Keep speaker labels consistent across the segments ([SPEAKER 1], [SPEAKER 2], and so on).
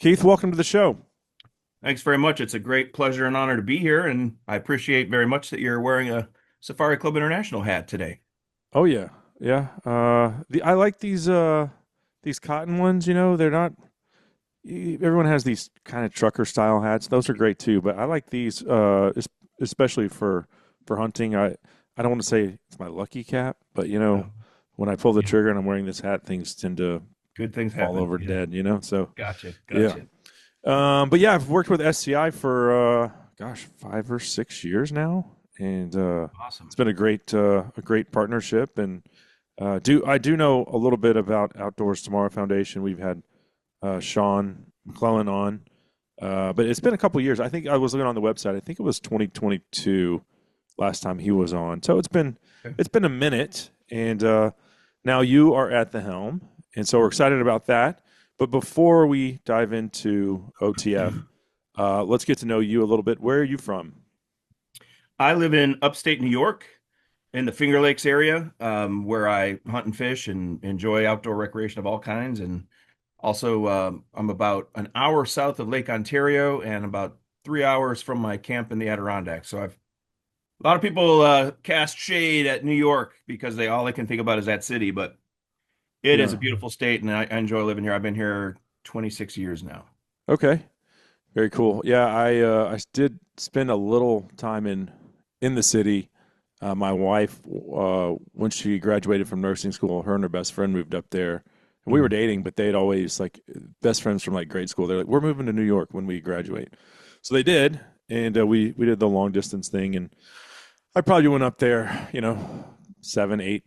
[SPEAKER 1] Keith, welcome to the show.
[SPEAKER 2] Thanks very much. It's a great pleasure and honor to be here, and I appreciate very much that you're wearing a Safari Club International hat today.
[SPEAKER 1] Oh yeah, yeah. I like these cotton ones. They're not. Everyone has these kind of trucker style hats. Those are great too, but I like these especially for hunting. I don't want to say it's my lucky cap, but
[SPEAKER 2] Oh,
[SPEAKER 1] when I pull the
[SPEAKER 2] yeah.
[SPEAKER 1] trigger and I'm wearing this hat, things tend to
[SPEAKER 2] Good things
[SPEAKER 1] fall
[SPEAKER 2] happen.
[SPEAKER 1] over
[SPEAKER 2] Yeah.
[SPEAKER 1] dead. So
[SPEAKER 2] Gotcha.
[SPEAKER 1] yeah.
[SPEAKER 2] Gotcha.
[SPEAKER 1] But yeah, I've worked with SCI for gosh, 5 or 6 years now, and it's
[SPEAKER 2] Awesome.
[SPEAKER 1] been a great partnership. And do I do know a little bit about Outdoors Tomorrow Foundation? We've had Sean McClellan on, but it's been a couple years. I think I was looking on the website. I think it was 2022 last time he was on. So
[SPEAKER 2] Okay.
[SPEAKER 1] it's been a minute, and now you are at the helm, and so we're excited about that. But before we dive into OTF, let's get to know you a little bit. Where are you from?
[SPEAKER 2] I live in upstate New York in the Finger Lakes area, where I hunt and fish and enjoy outdoor recreation of all kinds. And also, I'm about an hour south of Lake Ontario and about 3 hours from my camp in the Adirondacks. So I've a lot of people cast shade at New York because all they can think about is that city, but it is
[SPEAKER 1] Yeah.
[SPEAKER 2] a beautiful state, and I enjoy living here. I've been here 26 years now.
[SPEAKER 1] Okay. Very cool. Yeah, I did spend a little time in the city. My wife, when she graduated from nursing school, her and her best friend moved up there, and we were
[SPEAKER 2] Mhm.
[SPEAKER 1] dating. But they'd always like best friends from like grade school. They're like, "We're moving to New York when we graduate," so they did, and we did the long distance thing. And I probably went up there, 7, 8,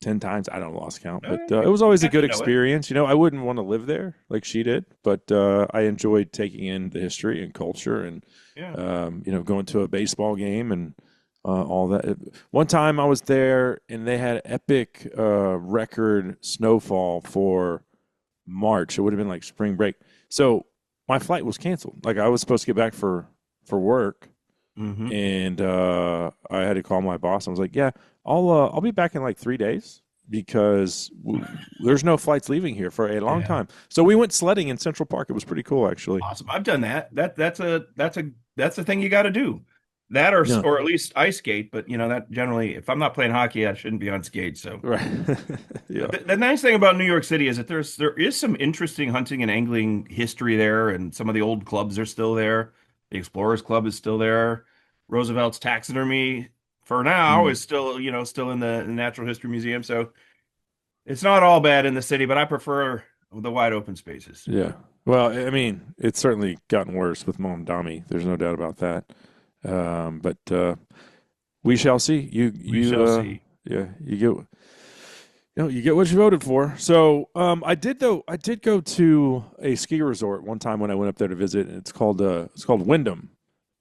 [SPEAKER 1] 10 times. I don't lost count, but
[SPEAKER 2] Okay.
[SPEAKER 1] it was
[SPEAKER 2] You
[SPEAKER 1] always a
[SPEAKER 2] got
[SPEAKER 1] good
[SPEAKER 2] to know it.
[SPEAKER 1] experience. I wouldn't want to live there like she did, but I enjoyed taking in the history and culture and
[SPEAKER 2] Yeah.
[SPEAKER 1] going to a baseball game and all that. One time I was there and they had epic record snowfall for March. It would have been like spring break. So my flight was canceled. Like I was supposed to get back for work,
[SPEAKER 2] Hmm.
[SPEAKER 1] and I had to call my boss. I was like, "Yeah, I'll be back in like 3 days because there's no flights leaving here for a long
[SPEAKER 2] Yeah.
[SPEAKER 1] time." So we went sledding in Central Park. It was pretty cool, actually.
[SPEAKER 2] Awesome. I've done that. That's the thing you got to do. That
[SPEAKER 1] Yeah,
[SPEAKER 2] or at least ice skate, but that generally, if I'm not playing hockey, I shouldn't be on skates. So
[SPEAKER 1] right. Yeah.
[SPEAKER 2] the nice thing about New York City is that there is some interesting hunting and angling history there, and some of the old clubs are still there. The Explorers Club is still there. Roosevelt's taxidermy for now
[SPEAKER 1] Mm,
[SPEAKER 2] is still still in the Natural History Museum. So it's not all bad in the city, but I prefer the wide open spaces.
[SPEAKER 1] yeah. Well, I mean, it's certainly gotten worse with Mondami. There's no doubt about that. But we shall see.
[SPEAKER 2] We shall see.
[SPEAKER 1] Yeah, you get what you voted for. So I did go to a ski resort one time when I went up there to visit. And it's called Wyndham,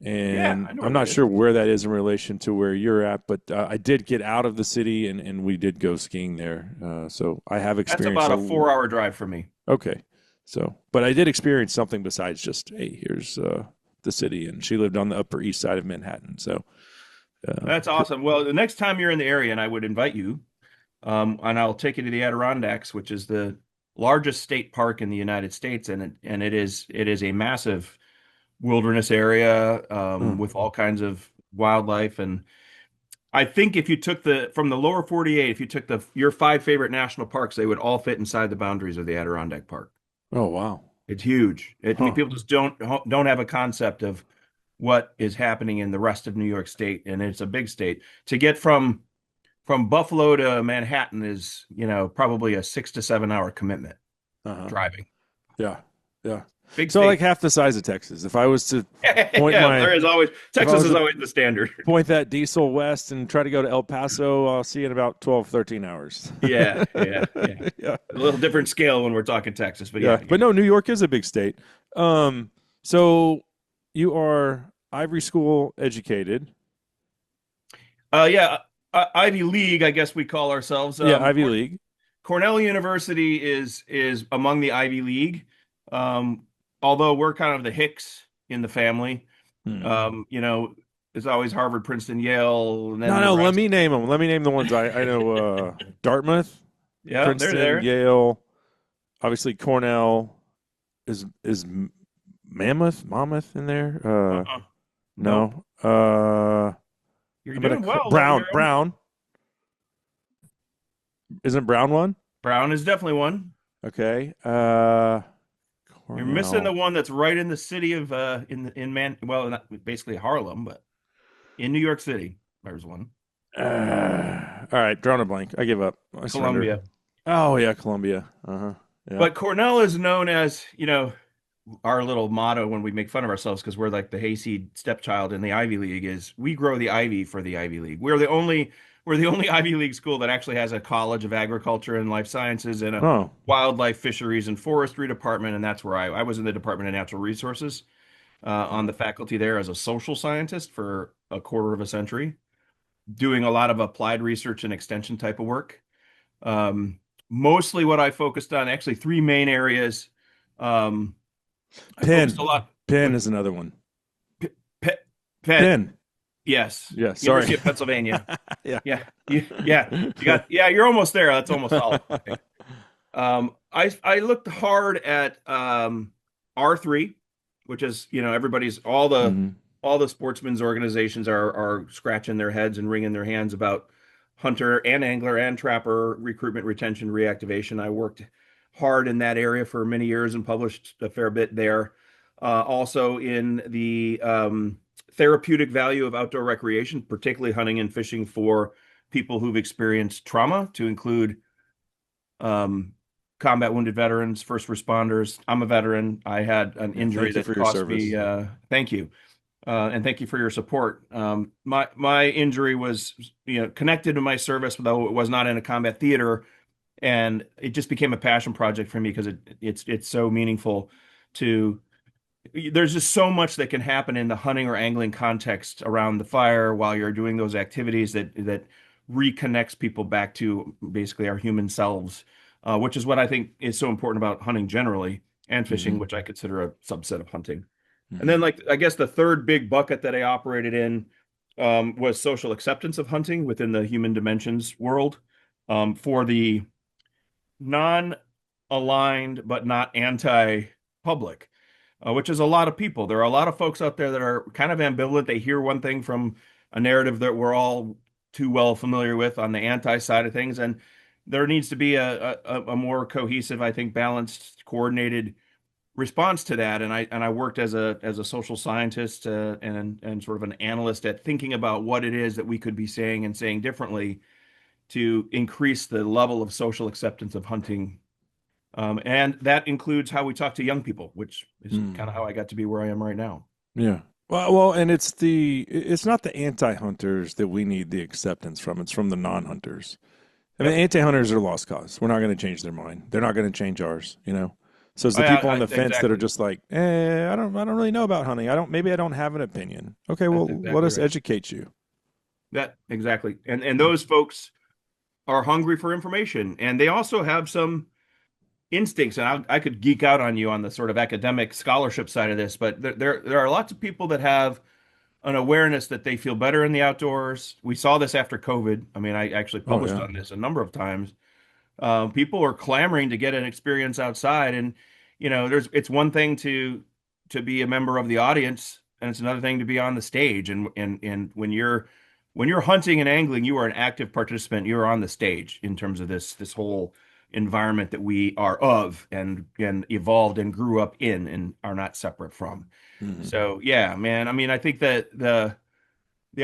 [SPEAKER 2] Yeah,
[SPEAKER 1] and
[SPEAKER 2] I know where
[SPEAKER 1] I'm
[SPEAKER 2] that
[SPEAKER 1] not
[SPEAKER 2] is.
[SPEAKER 1] sure where that is in relation to where you're at, but I did get out of the city and we did go skiing there. So I have
[SPEAKER 2] That's
[SPEAKER 1] experienced
[SPEAKER 2] about
[SPEAKER 1] a
[SPEAKER 2] a 4 hour drive for me.
[SPEAKER 1] okay. So, but I did experience something besides just hey, here's the city, and she lived on the Upper East Side of Manhattan. So, uh,
[SPEAKER 2] That's awesome. Well, the next time you're in the area, and I would invite you, and I'll take you to the Adirondacks, which is the largest state park in the United States, and it is a massive wilderness area
[SPEAKER 1] hmm.
[SPEAKER 2] with all kinds of wildlife. And I think if you took the from the lower 48, if you took your five favorite national parks, they would all fit inside the boundaries of the Adirondack Park.
[SPEAKER 1] Oh wow,
[SPEAKER 2] It's huge. I mean,
[SPEAKER 1] huh?
[SPEAKER 2] people just don't have a concept of what is happening in the rest of New York State, and it's a big state. To get from Buffalo to Manhattan is, probably a 6 to 7 hour commitment
[SPEAKER 1] Uh-huh.
[SPEAKER 2] driving.
[SPEAKER 1] Yeah, yeah.
[SPEAKER 2] Big
[SPEAKER 1] So like
[SPEAKER 2] state.
[SPEAKER 1] half the size of Texas. If I was to point
[SPEAKER 2] Yeah,
[SPEAKER 1] my,
[SPEAKER 2] there is always
[SPEAKER 1] if I
[SPEAKER 2] Texas
[SPEAKER 1] was
[SPEAKER 2] is
[SPEAKER 1] to
[SPEAKER 2] always the standard.
[SPEAKER 1] point that diesel west and try to go to El Paso, I'll see you in about 12, 13 hours.
[SPEAKER 2] Yeah, yeah, yeah.
[SPEAKER 1] Yeah,
[SPEAKER 2] A little different scale when we're talking Texas, but
[SPEAKER 1] yeah.
[SPEAKER 2] yeah,
[SPEAKER 1] But no, New York is a big state. So you are Ivory School educated.
[SPEAKER 2] yeah. Ivy League, I guess we call ourselves.
[SPEAKER 1] Yeah, Ivy League.
[SPEAKER 2] Cornell University is among the Ivy League. Um, Although we're kind of the Hicks in the family.
[SPEAKER 1] Hmm.
[SPEAKER 2] There's always Harvard, Princeton, Yale, and
[SPEAKER 1] No,
[SPEAKER 2] then the
[SPEAKER 1] no. Let
[SPEAKER 2] rest.
[SPEAKER 1] me name them. Let me name the ones I know. Dartmouth,
[SPEAKER 2] Yeah, they're
[SPEAKER 1] Princeton,
[SPEAKER 2] there.
[SPEAKER 1] Yale, obviously Cornell, is Mammoth in there?
[SPEAKER 2] Uh-uh. Nope.
[SPEAKER 1] No.
[SPEAKER 2] You're
[SPEAKER 1] I'm gonna
[SPEAKER 2] doing well.
[SPEAKER 1] Brown. Isn't Brown one?
[SPEAKER 2] Brown is definitely one.
[SPEAKER 1] Okay.
[SPEAKER 2] You're missing the
[SPEAKER 1] Cornell.
[SPEAKER 2] one that's right in the city of in Man well not basically Harlem, but in New York City. There's one.
[SPEAKER 1] All right, drawn a blank. I give up. I surrender.
[SPEAKER 2] Columbia.
[SPEAKER 1] Oh yeah, Columbia. Uh-huh. Yeah.
[SPEAKER 2] But Cornell is known as, our little motto when we make fun of ourselves because we're like the hayseed stepchild in the Ivy League is we grow the ivy for the Ivy League. We're the only Ivy League school that actually has a college of agriculture and life sciences and a
[SPEAKER 1] Oh.
[SPEAKER 2] wildlife, fisheries, and forestry department. And that's where I was in the Department of Natural Resources on the faculty there as a social scientist for a quarter of a century, doing a lot of applied research and extension type of work. Um, Mostly what I focused on, actually three main areas. Um, I focused a
[SPEAKER 1] Penn.
[SPEAKER 2] lot
[SPEAKER 1] Penn
[SPEAKER 2] with
[SPEAKER 1] is another one.
[SPEAKER 2] Pe Penn.
[SPEAKER 1] Penn.
[SPEAKER 2] Yes.
[SPEAKER 1] Yeah, sorry.
[SPEAKER 2] University of Pennsylvania.
[SPEAKER 1] Yeah.
[SPEAKER 2] Yeah. Yeah. You're almost there. That's almost all. I looked hard at R3, which is, everybody's
[SPEAKER 1] Hmm.
[SPEAKER 2] all the sportsmen's organizations are scratching their heads and wringing their hands about hunter and angler and trapper recruitment, retention, reactivation. I worked hard in that area for many years and published a fair bit there. Also in the therapeutic value of outdoor recreation, particularly hunting and fishing for people who've experienced trauma, to include um, combat wounded veterans, first responders. I'm a veteran. I had an
[SPEAKER 1] Yeah,
[SPEAKER 2] injury
[SPEAKER 1] thank you
[SPEAKER 2] that
[SPEAKER 1] for your
[SPEAKER 2] cost
[SPEAKER 1] service.
[SPEAKER 2] me. Thank you, and thank you for your support. My injury was connected to my service, though it was not in a combat theater, and it just became a passion project for me because it's so meaningful to. There's just so much that can happen in the hunting or angling context around the fire while you're doing those activities that reconnects people back to basically our human selves, which is what I think is so important about hunting generally and fishing,
[SPEAKER 1] Hmm.
[SPEAKER 2] which I consider a subset of hunting. And then,
[SPEAKER 1] Hmm.
[SPEAKER 2] like, I guess the third big bucket that I operated in was social acceptance of hunting within the human dimensions world for the non-aligned but not anti-public, which is a lot of people. There are a lot of folks out there that are kind of ambivalent. They hear one thing from a narrative that we're all too well familiar with on the anti side of things, and there needs to be a more cohesive, I think, balanced, coordinated response to that. And I worked as a social scientist and sort of an analyst at thinking about what it is that we could be saying and saying differently to increase the level of social acceptance of hunting. And that includes how we talk to young people, which is kind of how I got to be where I am right now.
[SPEAKER 1] Yeah. And it's not the anti-hunters that we need the acceptance from. It's from the non-hunters. I mean,
[SPEAKER 2] Yep.
[SPEAKER 1] anti-hunters are lost cause. We're not going to change their mind. They're not going to change ours. So it's the people on the fence that are
[SPEAKER 2] Exactly.
[SPEAKER 1] just like, I don't really know about hunting. Maybe I don't have an opinion. Okay,
[SPEAKER 2] That's
[SPEAKER 1] well, let
[SPEAKER 2] exactly
[SPEAKER 1] us
[SPEAKER 2] right.
[SPEAKER 1] educate you.
[SPEAKER 2] That exactly. And those folks are hungry for information, and they also have some instincts. And I could geek out on you on the sort of academic scholarship side of this, but there are lots of people that have an awareness that they feel better in the outdoors. We saw this after COVID. I mean, I actually
[SPEAKER 1] Oh
[SPEAKER 2] published
[SPEAKER 1] yeah.
[SPEAKER 2] on this a number of times. People are clamoring to get an experience outside, and it's one thing to be a member of the audience, and it's another thing to be on the stage. And when you're hunting and angling, you are an active participant. You are on the stage in terms of this whole environment that we are of and evolved and grew up in and are not separate from.
[SPEAKER 1] Hmm.
[SPEAKER 2] So yeah, man. I mean, I think that the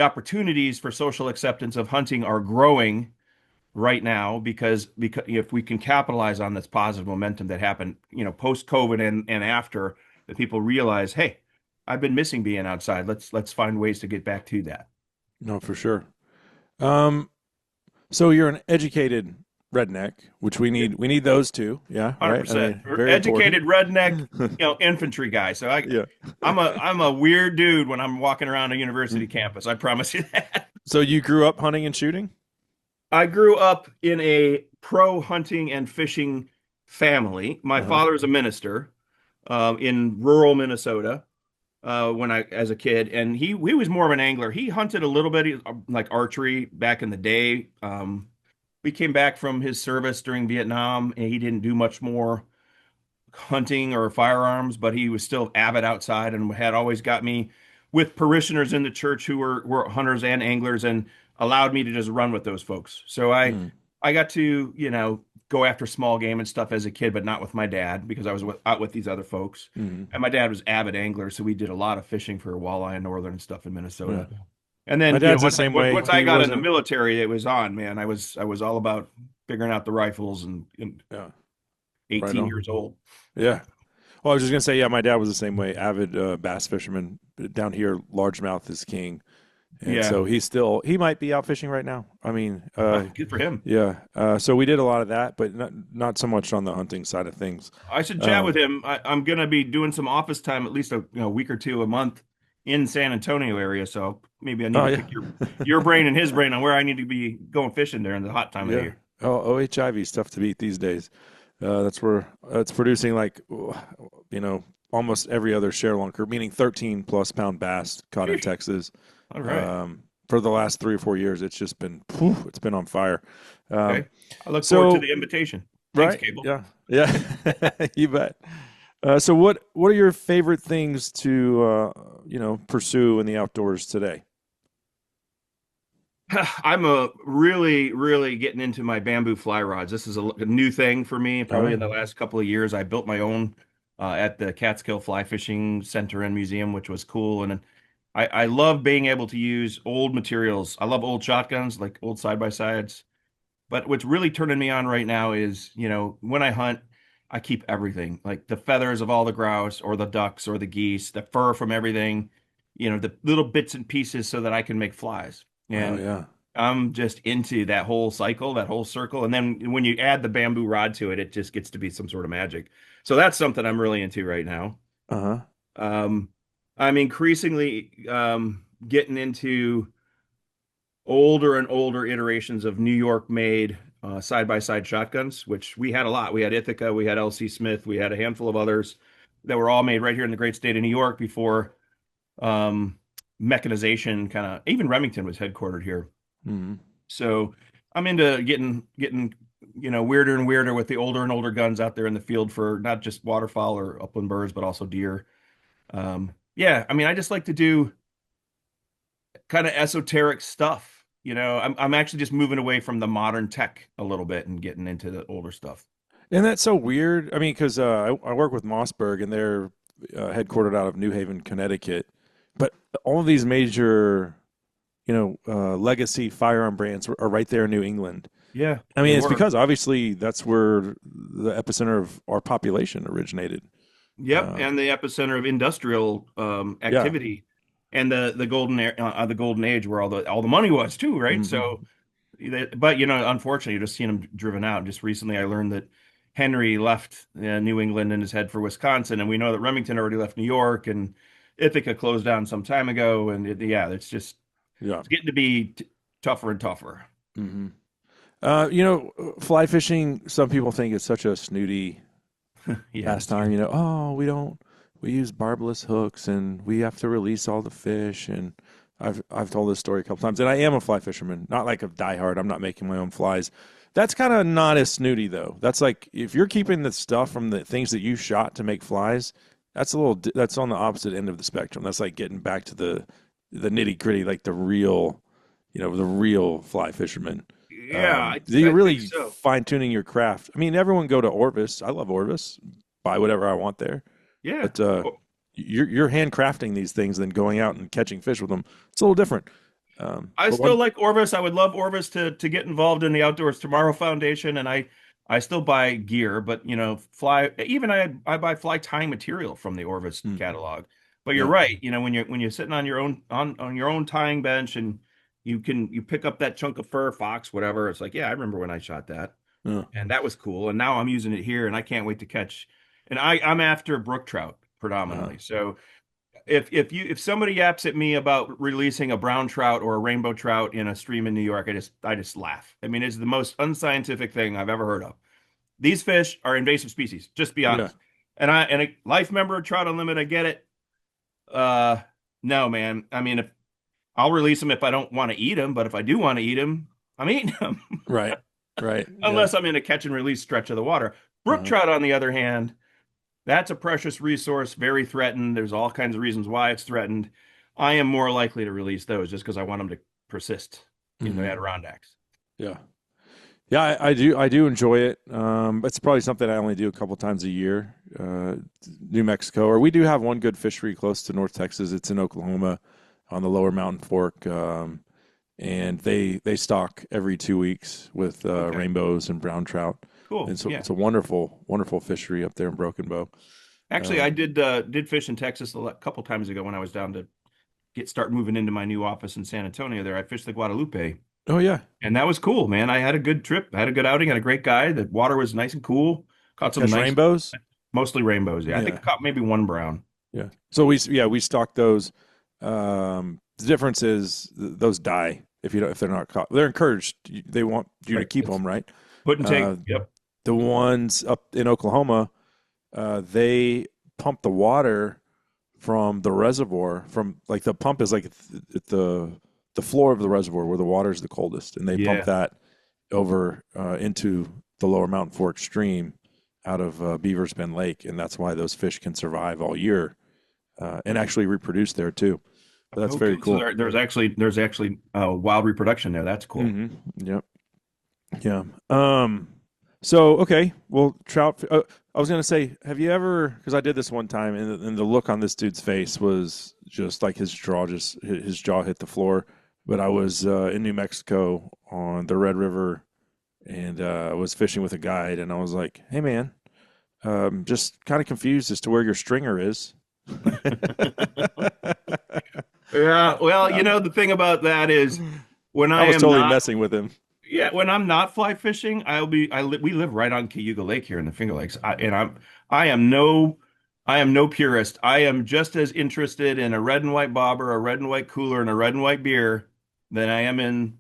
[SPEAKER 2] opportunities for social acceptance of hunting are growing right now because if we can capitalize on this positive momentum that happened, post COVID and after, that people realize, hey, I've been missing being outside. Let's find ways to get back to that.
[SPEAKER 1] No, for sure. Um, so you're an educated redneck, which we
[SPEAKER 2] Yeah,
[SPEAKER 1] need. We need those too. Yeah, right. I
[SPEAKER 2] 100%.
[SPEAKER 1] mean, very important.
[SPEAKER 2] Educated redneck, infantry guy. So I
[SPEAKER 1] Yeah.
[SPEAKER 2] I'm a I'm a weird dude when I'm walking around a university campus. I promise you that.
[SPEAKER 1] So you grew up hunting and shooting?
[SPEAKER 2] I grew up in a pro hunting and fishing family. My
[SPEAKER 1] Uh-huh.
[SPEAKER 2] father is a minister in rural Minnesota when I as a kid, and he was more of an angler. He hunted a little bit like archery back in the day. We came back from his service during Vietnam, and he didn't do much more hunting or firearms, but he was still avid outside and had always got me with parishioners in the church who were hunters and anglers and allowed me to just run with those folks. So
[SPEAKER 1] Mm,
[SPEAKER 2] I got to, go after small game and stuff as a kid, but not with my dad because I was out with these other folks.
[SPEAKER 1] mm.
[SPEAKER 2] And my dad was avid angler, so we did a lot of fishing for walleye and northern and stuff in
[SPEAKER 1] Yeah.
[SPEAKER 2] Minnesota. And
[SPEAKER 1] My
[SPEAKER 2] then,
[SPEAKER 1] dad's the same way.
[SPEAKER 2] once I
[SPEAKER 1] He
[SPEAKER 2] got in the
[SPEAKER 1] wasn't.
[SPEAKER 2] military, it was on, man. I was all about figuring out the rifles and
[SPEAKER 1] Yeah. Right
[SPEAKER 2] 18
[SPEAKER 1] on.
[SPEAKER 2] years old.
[SPEAKER 1] Yeah. Well, I was just gonna say, yeah, my dad was the same way, avid bass fisherman. Down here, largemouth is king, and
[SPEAKER 2] Yeah.
[SPEAKER 1] so he might be out fishing right now. I mean,
[SPEAKER 2] Good for him.
[SPEAKER 1] yeah. So we did a lot of that, but not so much on the hunting side of things.
[SPEAKER 2] I should chat with
[SPEAKER 1] Um,
[SPEAKER 2] him. I'm gonna be doing some office time, at least a week or two a month in San Antonio area. So maybe I need
[SPEAKER 1] oh
[SPEAKER 2] to
[SPEAKER 1] yeah,
[SPEAKER 2] pick your brain and his brain on where I need to be going fishing during the hot time of the
[SPEAKER 1] yeah.
[SPEAKER 2] year.
[SPEAKER 1] Oh, OHIV is tough to beat these days. That's where it's producing like almost every other share lunker, meaning 13 plus pound bass caught in
[SPEAKER 2] Sheesh.
[SPEAKER 1] Texas.
[SPEAKER 2] All right.
[SPEAKER 1] For the last 3 or 4 years, it's just been it's been on fire. Um,
[SPEAKER 2] Okay. I look forward to
[SPEAKER 1] so
[SPEAKER 2] the invitation. Thanks,
[SPEAKER 1] right,
[SPEAKER 2] Cable.
[SPEAKER 1] yeah, yeah, you bet. So what are your favorite things to pursue in the outdoors today?
[SPEAKER 2] I'm a really, really getting into my bamboo fly rods. This is a new thing for me. Probably
[SPEAKER 1] Uh,
[SPEAKER 2] in the last couple of years, I built my own at the Catskill Fly Fishing Center and Museum, which was cool. And then I love being able to use old materials. I love old shotguns, like old side by sides. But what's really turning me on right now is, when I hunt, I keep everything, like the feathers of all the grouse or the ducks or the geese, the fur from everything, the little bits and pieces so that I can make flies.
[SPEAKER 1] oh
[SPEAKER 2] And
[SPEAKER 1] yeah.
[SPEAKER 2] I'm just into that whole cycle, that whole circle. And then when you add the bamboo rod to it, it just gets to be some sort of magic. So that's something I'm really into right now.
[SPEAKER 1] Uh-huh.
[SPEAKER 2] Um, I'm increasingly getting into older and older iterations of New York made side-by-side shotguns, which we had a lot. We had Ithaca, we had LC Smith, we had a handful of others that were all made right here in the great state of New York before um, mechanization kind of, even Remington was headquartered here.
[SPEAKER 1] Hmm.
[SPEAKER 2] So I'm into getting weirder and weirder with the older and older guns out there in the field for not just waterfowl or upland birds, but also deer. Yeah, I mean, I just like to do kind of esoteric stuff. I'm actually just moving away from the modern tech a little bit and getting into the older stuff.
[SPEAKER 1] And that's so weird. I mean, because I work with Mossberg, and they're headquartered out of New Haven, Connecticut. But all of these major, legacy firearm brands are right there in New England.
[SPEAKER 2] Yeah,
[SPEAKER 1] I
[SPEAKER 2] they
[SPEAKER 1] mean, it's
[SPEAKER 2] were.
[SPEAKER 1] because obviously that's where the epicenter of our population originated.
[SPEAKER 2] Yep,
[SPEAKER 1] Uh,
[SPEAKER 2] and the epicenter of industrial
[SPEAKER 1] yeah.
[SPEAKER 2] activity and the golden age where all the money was too, right?
[SPEAKER 1] Hmm.
[SPEAKER 2] So, but unfortunately, you're just seeing them driven out. Just recently, I learned that Henry left New England and is head for Wisconsin, and we know that Remington already left New York, and Ithaca closed down some time ago, and yeah,
[SPEAKER 1] Yeah.
[SPEAKER 2] it's getting to be tougher and tougher.
[SPEAKER 1] Hmm. Fly fishing, some people think it's such a snooty
[SPEAKER 2] Yeah,
[SPEAKER 1] last time, oh, we use barbless hooks and we have to release all the fish. And I've told this story a couple times, and I am a fly fisherman, not like a diehard. I'm not making my own flies. That's kind of not as snooty though. That's like if you're keeping the stuff from the things that you shot to make flies, that's on the opposite end of the spectrum. That's like getting back to the nitty gritty, like the real fly fisherman.
[SPEAKER 2] yeah,
[SPEAKER 1] You're
[SPEAKER 2] I think
[SPEAKER 1] really
[SPEAKER 2] so.
[SPEAKER 1] fine tuning your craft. I mean, everyone go to Orvis. I love Orvis. Buy whatever I want there,
[SPEAKER 2] Yeah.
[SPEAKER 1] but you're handcrafting these things, then going out and catching fish with them. It's a little different.
[SPEAKER 2] I
[SPEAKER 1] But
[SPEAKER 2] still
[SPEAKER 1] one,
[SPEAKER 2] like Orvis. I would love Orvis to get involved in the Outdoors Tomorrow Foundation, and I still buy gear, but fly even I buy fly tying material from the Orvis
[SPEAKER 1] mm,
[SPEAKER 2] catalog. But you're
[SPEAKER 1] yeah,
[SPEAKER 2] right, when you're sitting on your own on your own tying bench and you pick up that chunk of fur, fox, whatever. It's like, yeah, I remember when I shot that,
[SPEAKER 1] yeah,
[SPEAKER 2] and that was cool. And now I'm using it here, and I can't wait to catch. And I'm after brook trout
[SPEAKER 1] uh,
[SPEAKER 2] predominantly, so if somebody yaps at me about releasing a brown trout or a rainbow trout in a stream in New York, I just laugh. I mean, it's the most unscientific thing I've ever heard of. These fish are invasive species, just be
[SPEAKER 1] yeah,
[SPEAKER 2] honest. And a life member of Trout Unlimited, I get it. Uh no, man. I mean, if I'll release them if I don't want to eat them, but if I do want to eat them, I'm eating them.
[SPEAKER 1] right, right, yeah,
[SPEAKER 2] Unless I'm in a catch and release stretch of the water. Brook
[SPEAKER 1] uh,
[SPEAKER 2] trout, on the other hand, That's a precious resource, very threatened. There's all kinds of reasons why it's threatened. I am more likely to release those just because I want them to persist in the
[SPEAKER 1] Hmm.
[SPEAKER 2] Adirondacks.
[SPEAKER 1] Yeah. Yeah, I do enjoy it. It's probably something I only do a couple times a year. New Mexico, or we do have one good fishery close to North Texas. It's in Oklahoma on the Lower Mountain Fork, and they stock every 2 weeks with
[SPEAKER 2] Okay,
[SPEAKER 1] rainbows and brown trout.
[SPEAKER 2] cool.
[SPEAKER 1] And so
[SPEAKER 2] Yeah.
[SPEAKER 1] it's a wonderful, wonderful fishery up there in Broken Bow.
[SPEAKER 2] Actually, I
[SPEAKER 1] Um,
[SPEAKER 2] did fish in Texas a couple times ago when I was down to start moving into my new office in San Antonio there. I fished the Guadalupe,
[SPEAKER 1] oh yeah,
[SPEAKER 2] and that was cool, man. I had a good trip. I had a good outing, had a great guy. The water was nice and cool. Caught some
[SPEAKER 1] catch
[SPEAKER 2] nice,
[SPEAKER 1] rainbows.
[SPEAKER 2] mostly rainbows. Yeah, I think
[SPEAKER 1] Yeah,
[SPEAKER 2] I caught maybe one brown.
[SPEAKER 1] yeah. So we stock those. The difference is those die if they're not caught. They're encouraged. They want you to
[SPEAKER 2] Right.
[SPEAKER 1] keep
[SPEAKER 2] It's
[SPEAKER 1] them, right?
[SPEAKER 2] put and take.
[SPEAKER 1] Uh,
[SPEAKER 2] Yep.
[SPEAKER 1] the ones up in Oklahoma, they pump the water from the reservoir. From like the pump is like at the floor of the reservoir where the water is the coldest, and they pump
[SPEAKER 2] Yeah.
[SPEAKER 1] that over into the Lower Mountain Fork stream out of Beaver's Bend Lake, and that's why those fish can survive all year and actually reproduce there too. But that's very
[SPEAKER 2] Okay. So
[SPEAKER 1] cool.
[SPEAKER 2] there's actually wild reproduction there. That's cool.
[SPEAKER 1] Hmm. Yep. Yeah. So okay. Well, trout. I was gonna say, have you ever? Because I did this one time, and the look on this dude's face was just like his jaw hit the floor. But I was in New Mexico on the Red River, and I was fishing with a guide, and I was like, "Hey, man, just kind of confused as to where your stringer is."
[SPEAKER 2] Yeah. Well,
[SPEAKER 1] I,
[SPEAKER 2] the thing about that is when
[SPEAKER 1] I
[SPEAKER 2] I
[SPEAKER 1] was
[SPEAKER 2] am
[SPEAKER 1] totally
[SPEAKER 2] not,
[SPEAKER 1] messing with him.
[SPEAKER 2] yeah, when I'm not fly fishing, we live right on Cayuga Lake here in the Finger Lakes. I am no, I am no purist. I am just as interested in a red and white bobber, a red and white cooler, and a red and white beer than I am in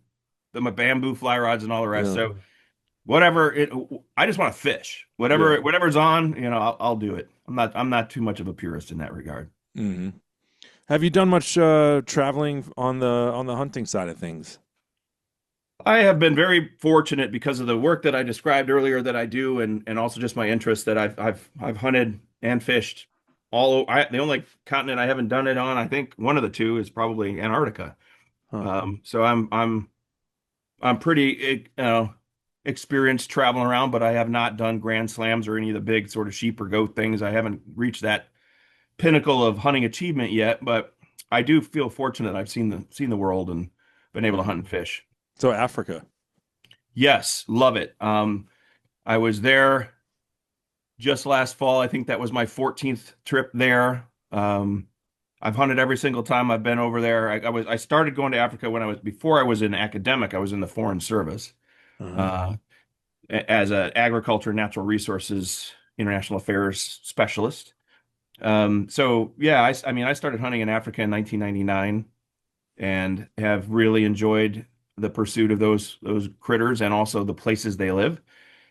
[SPEAKER 2] my bamboo fly rods and all the rest.
[SPEAKER 1] Yeah.
[SPEAKER 2] So whatever I just want to fish.
[SPEAKER 1] Yeah.
[SPEAKER 2] Whatever's on, I'll do it. I'm not too much of a purist in that regard.
[SPEAKER 1] Hmm. Have you done much traveling on the hunting side of things?
[SPEAKER 2] I have been very fortunate because of the work that I described earlier that I do, and also just my interest that I've hunted and fished the only continent I haven't done it on, I think one of the two is probably Antarctica.
[SPEAKER 1] Huh.
[SPEAKER 2] So I'm pretty experienced traveling around, but I have not done Grand Slams or any of the big sort of sheep or goat things. I haven't reached that pinnacle of hunting achievement yet, but I do feel fortunate. I've seen the world and been able to hunt and fish.
[SPEAKER 1] So Africa.
[SPEAKER 2] Yes, love it. I was there just last fall. I think that was my 14th trip there. I've hunted every single time I've been over there. I started going to Africa before I was an academic. I was in the Foreign Service
[SPEAKER 1] Uh-huh.
[SPEAKER 2] uh, as an agriculture, natural resources, international affairs specialist. So yeah, I mean, I started hunting in Africa in 1999 and have really enjoyed the pursuit of those critters and also the places they live,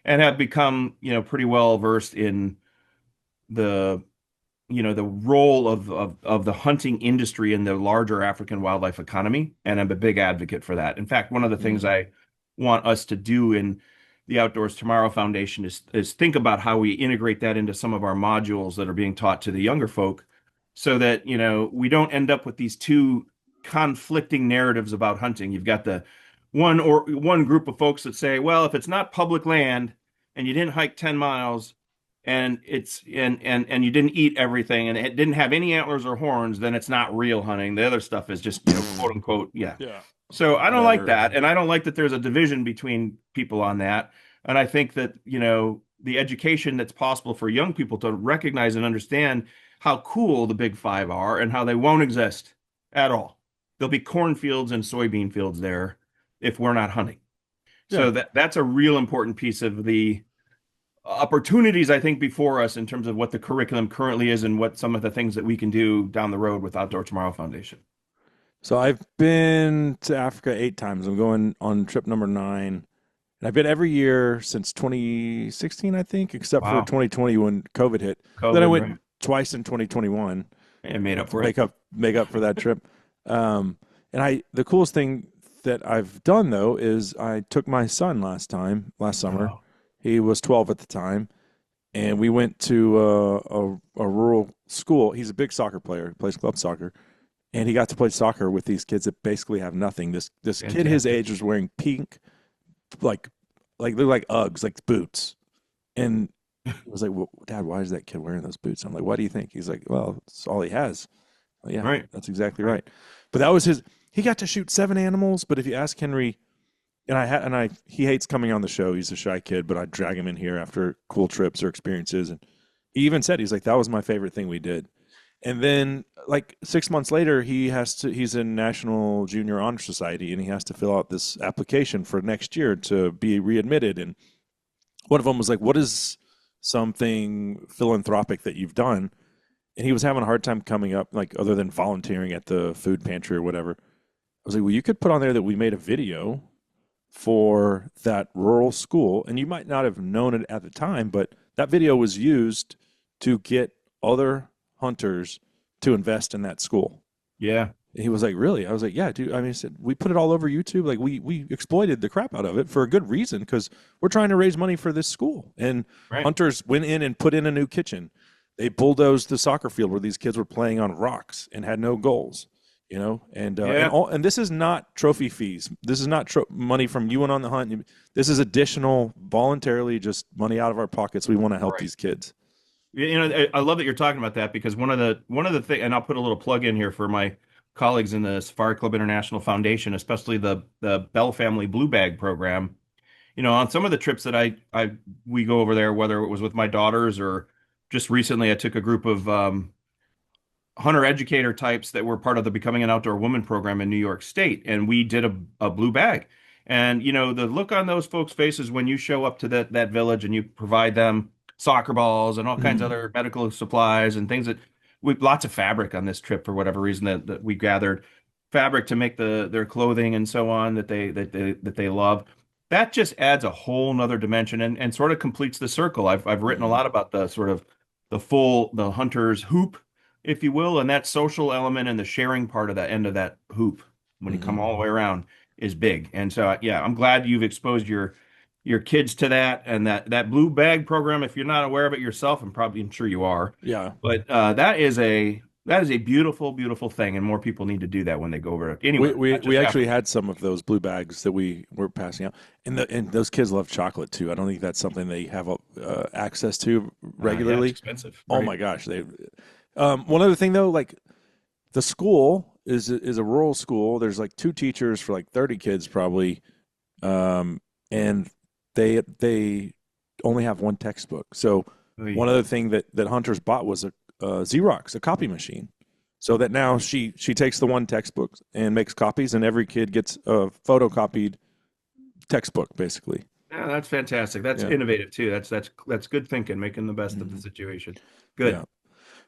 [SPEAKER 2] and have become, pretty well versed in the, the role of the hunting industry in the larger African wildlife economy, and I'm a big advocate for that. In fact, one of the things
[SPEAKER 1] Hmm.
[SPEAKER 2] I want us to do in the Outdoors Tomorrow Foundation is think about how we integrate that into some of our modules that are being taught to the younger folk, so that, we don't end up with these two conflicting narratives about hunting. You've got the one group of folks that say, well, if it's not public land and you didn't hike 10 miles and you didn't eat everything and it didn't have any antlers or horns, then it's not real hunting. The other stuff is just, quote unquote, yeah.
[SPEAKER 1] Yeah.
[SPEAKER 2] So I don't like
[SPEAKER 1] Whatever.
[SPEAKER 2] that. And I don't like that there's a division between people on that. And I think that, the education that's possible for young people to recognize and understand how cool the big five are and how they won't exist at all. There'll be cornfields and soybean fields there if we're not hunting.
[SPEAKER 1] Yeah.
[SPEAKER 2] So that's a real important piece of the opportunities, I think, before us in terms of what the curriculum currently is and what some of the things that we can do down the road with Outdoor Tomorrow Foundation.
[SPEAKER 1] So I've been to Africa 8 times. I'm going on trip number 9. And I've been every year since 2016, I think, except for
[SPEAKER 2] Wow.
[SPEAKER 1] 2020 when COVID hit. Then I
[SPEAKER 2] COVID,
[SPEAKER 1] went
[SPEAKER 2] right?
[SPEAKER 1] twice in 2021
[SPEAKER 2] And made up
[SPEAKER 1] to
[SPEAKER 2] for it.
[SPEAKER 1] make up for that trip. And the coolest thing that I've done though is I took my son last summer.
[SPEAKER 2] Wow.
[SPEAKER 1] He was 12 at the time, and we went to a rural school. He's a big soccer player, he plays club soccer, and he got to play soccer with these kids that basically have nothing. This kid his
[SPEAKER 2] Fantastic.
[SPEAKER 1] age was wearing pink, like they're like Uggs, like boots, and he was like, well, "Dad, why is that kid wearing those boots?" I'm like, "What do you think?" He's like, "Well, it's all he has." Well, yeah,
[SPEAKER 2] Right.
[SPEAKER 1] that's exactly
[SPEAKER 2] Right.
[SPEAKER 1] right. But that was his. He got to shoot 7 animals. But if you ask Henry, he hates coming on the show. He's a shy kid, but I drag him in here after cool trips or experiences, and he even said he's like that was my favorite thing we did. And then like 6 months later, he's in National Junior Honor Society, and he has to fill out this application for next year to be readmitted. And one of them was like, "What is something philanthropic that you've done?" And he was having a hard time coming up, like other than volunteering at the food pantry or whatever. I was like, "Well, you could put on there that we made a video for that rural school, and you might not have known it at the time, but that video was used to get other hunters to invest in that school."
[SPEAKER 2] Yeah.
[SPEAKER 1] And he was like, "Really?" I was like, "Yeah, dude." I mean, I said, "We put it all over YouTube. Like, we exploited the crap out of it for a good reason because we're trying to raise money for this school." And
[SPEAKER 2] Right.
[SPEAKER 1] hunters went in and put in a new kitchen. They bulldozed the soccer field where these kids were playing on rocks and had no goals,
[SPEAKER 2] Yeah.
[SPEAKER 1] and this is not trophy fees. This is not money from you and on the hunt. This is additional, voluntarily, just money out of our pockets. We want to help
[SPEAKER 2] Right.
[SPEAKER 1] these kids.
[SPEAKER 2] I love that you're talking about that because one of the thing, and I'll put a little plug in here for my colleagues in the Safari Club International Foundation, especially the Bell Family Blue Bag program. On some of the trips that I we go over there, whether it was with my daughters or just recently, I took a group of hunter educator types that were part of the Becoming an Outdoor Woman program in New York State, and we did a blue bag. And the look on those folks' faces when you show up to that village and you provide them soccer balls and all kinds of
[SPEAKER 1] Mhm.
[SPEAKER 2] other medical supplies and things that we lots of fabric on this trip for whatever reason that we gathered fabric to make their clothing and so on that they love. That just adds a whole nother dimension and sort of completes the circle. I've written a
[SPEAKER 1] Mhm.
[SPEAKER 2] lot about the sort of the hunter's hoop, if you will, and that social element and the sharing part of that end of that hoop when you come
[SPEAKER 1] Mhm.
[SPEAKER 2] all the way around is big. And so, yeah, I'm glad you've exposed your kids to that and that blue bag program. If you're not aware of it yourself, I'm sure you are,
[SPEAKER 1] Yeah.
[SPEAKER 2] but that is a beautiful, beautiful thing, and more people need to do that when they go over
[SPEAKER 1] We,
[SPEAKER 2] anywhere,
[SPEAKER 1] we
[SPEAKER 2] not
[SPEAKER 1] we
[SPEAKER 2] just
[SPEAKER 1] actually
[SPEAKER 2] Africa.
[SPEAKER 1] had some of those blue bags that we were passing out, and those kids love chocolate too. I don't think that's something they have access to
[SPEAKER 2] Yeah, it's
[SPEAKER 1] regularly.
[SPEAKER 2] expensive,
[SPEAKER 1] Oh
[SPEAKER 2] right?
[SPEAKER 1] my gosh, they. One other thing though, like the school is a rural school. There's like two teachers for like 30 kids probably, and they only have one textbook. So one
[SPEAKER 2] Oy.
[SPEAKER 1] other thing that hunters bought was a Xerox, a copy machine, so that now she takes the one textbook and makes copies, and every kid gets a photocopied textbook basically.
[SPEAKER 2] Yeah, that's fantastic. That's
[SPEAKER 1] Yeah.
[SPEAKER 2] innovative too. That's good thinking, making the best of the
[SPEAKER 1] Mhm.
[SPEAKER 2] situation.
[SPEAKER 1] Yeah.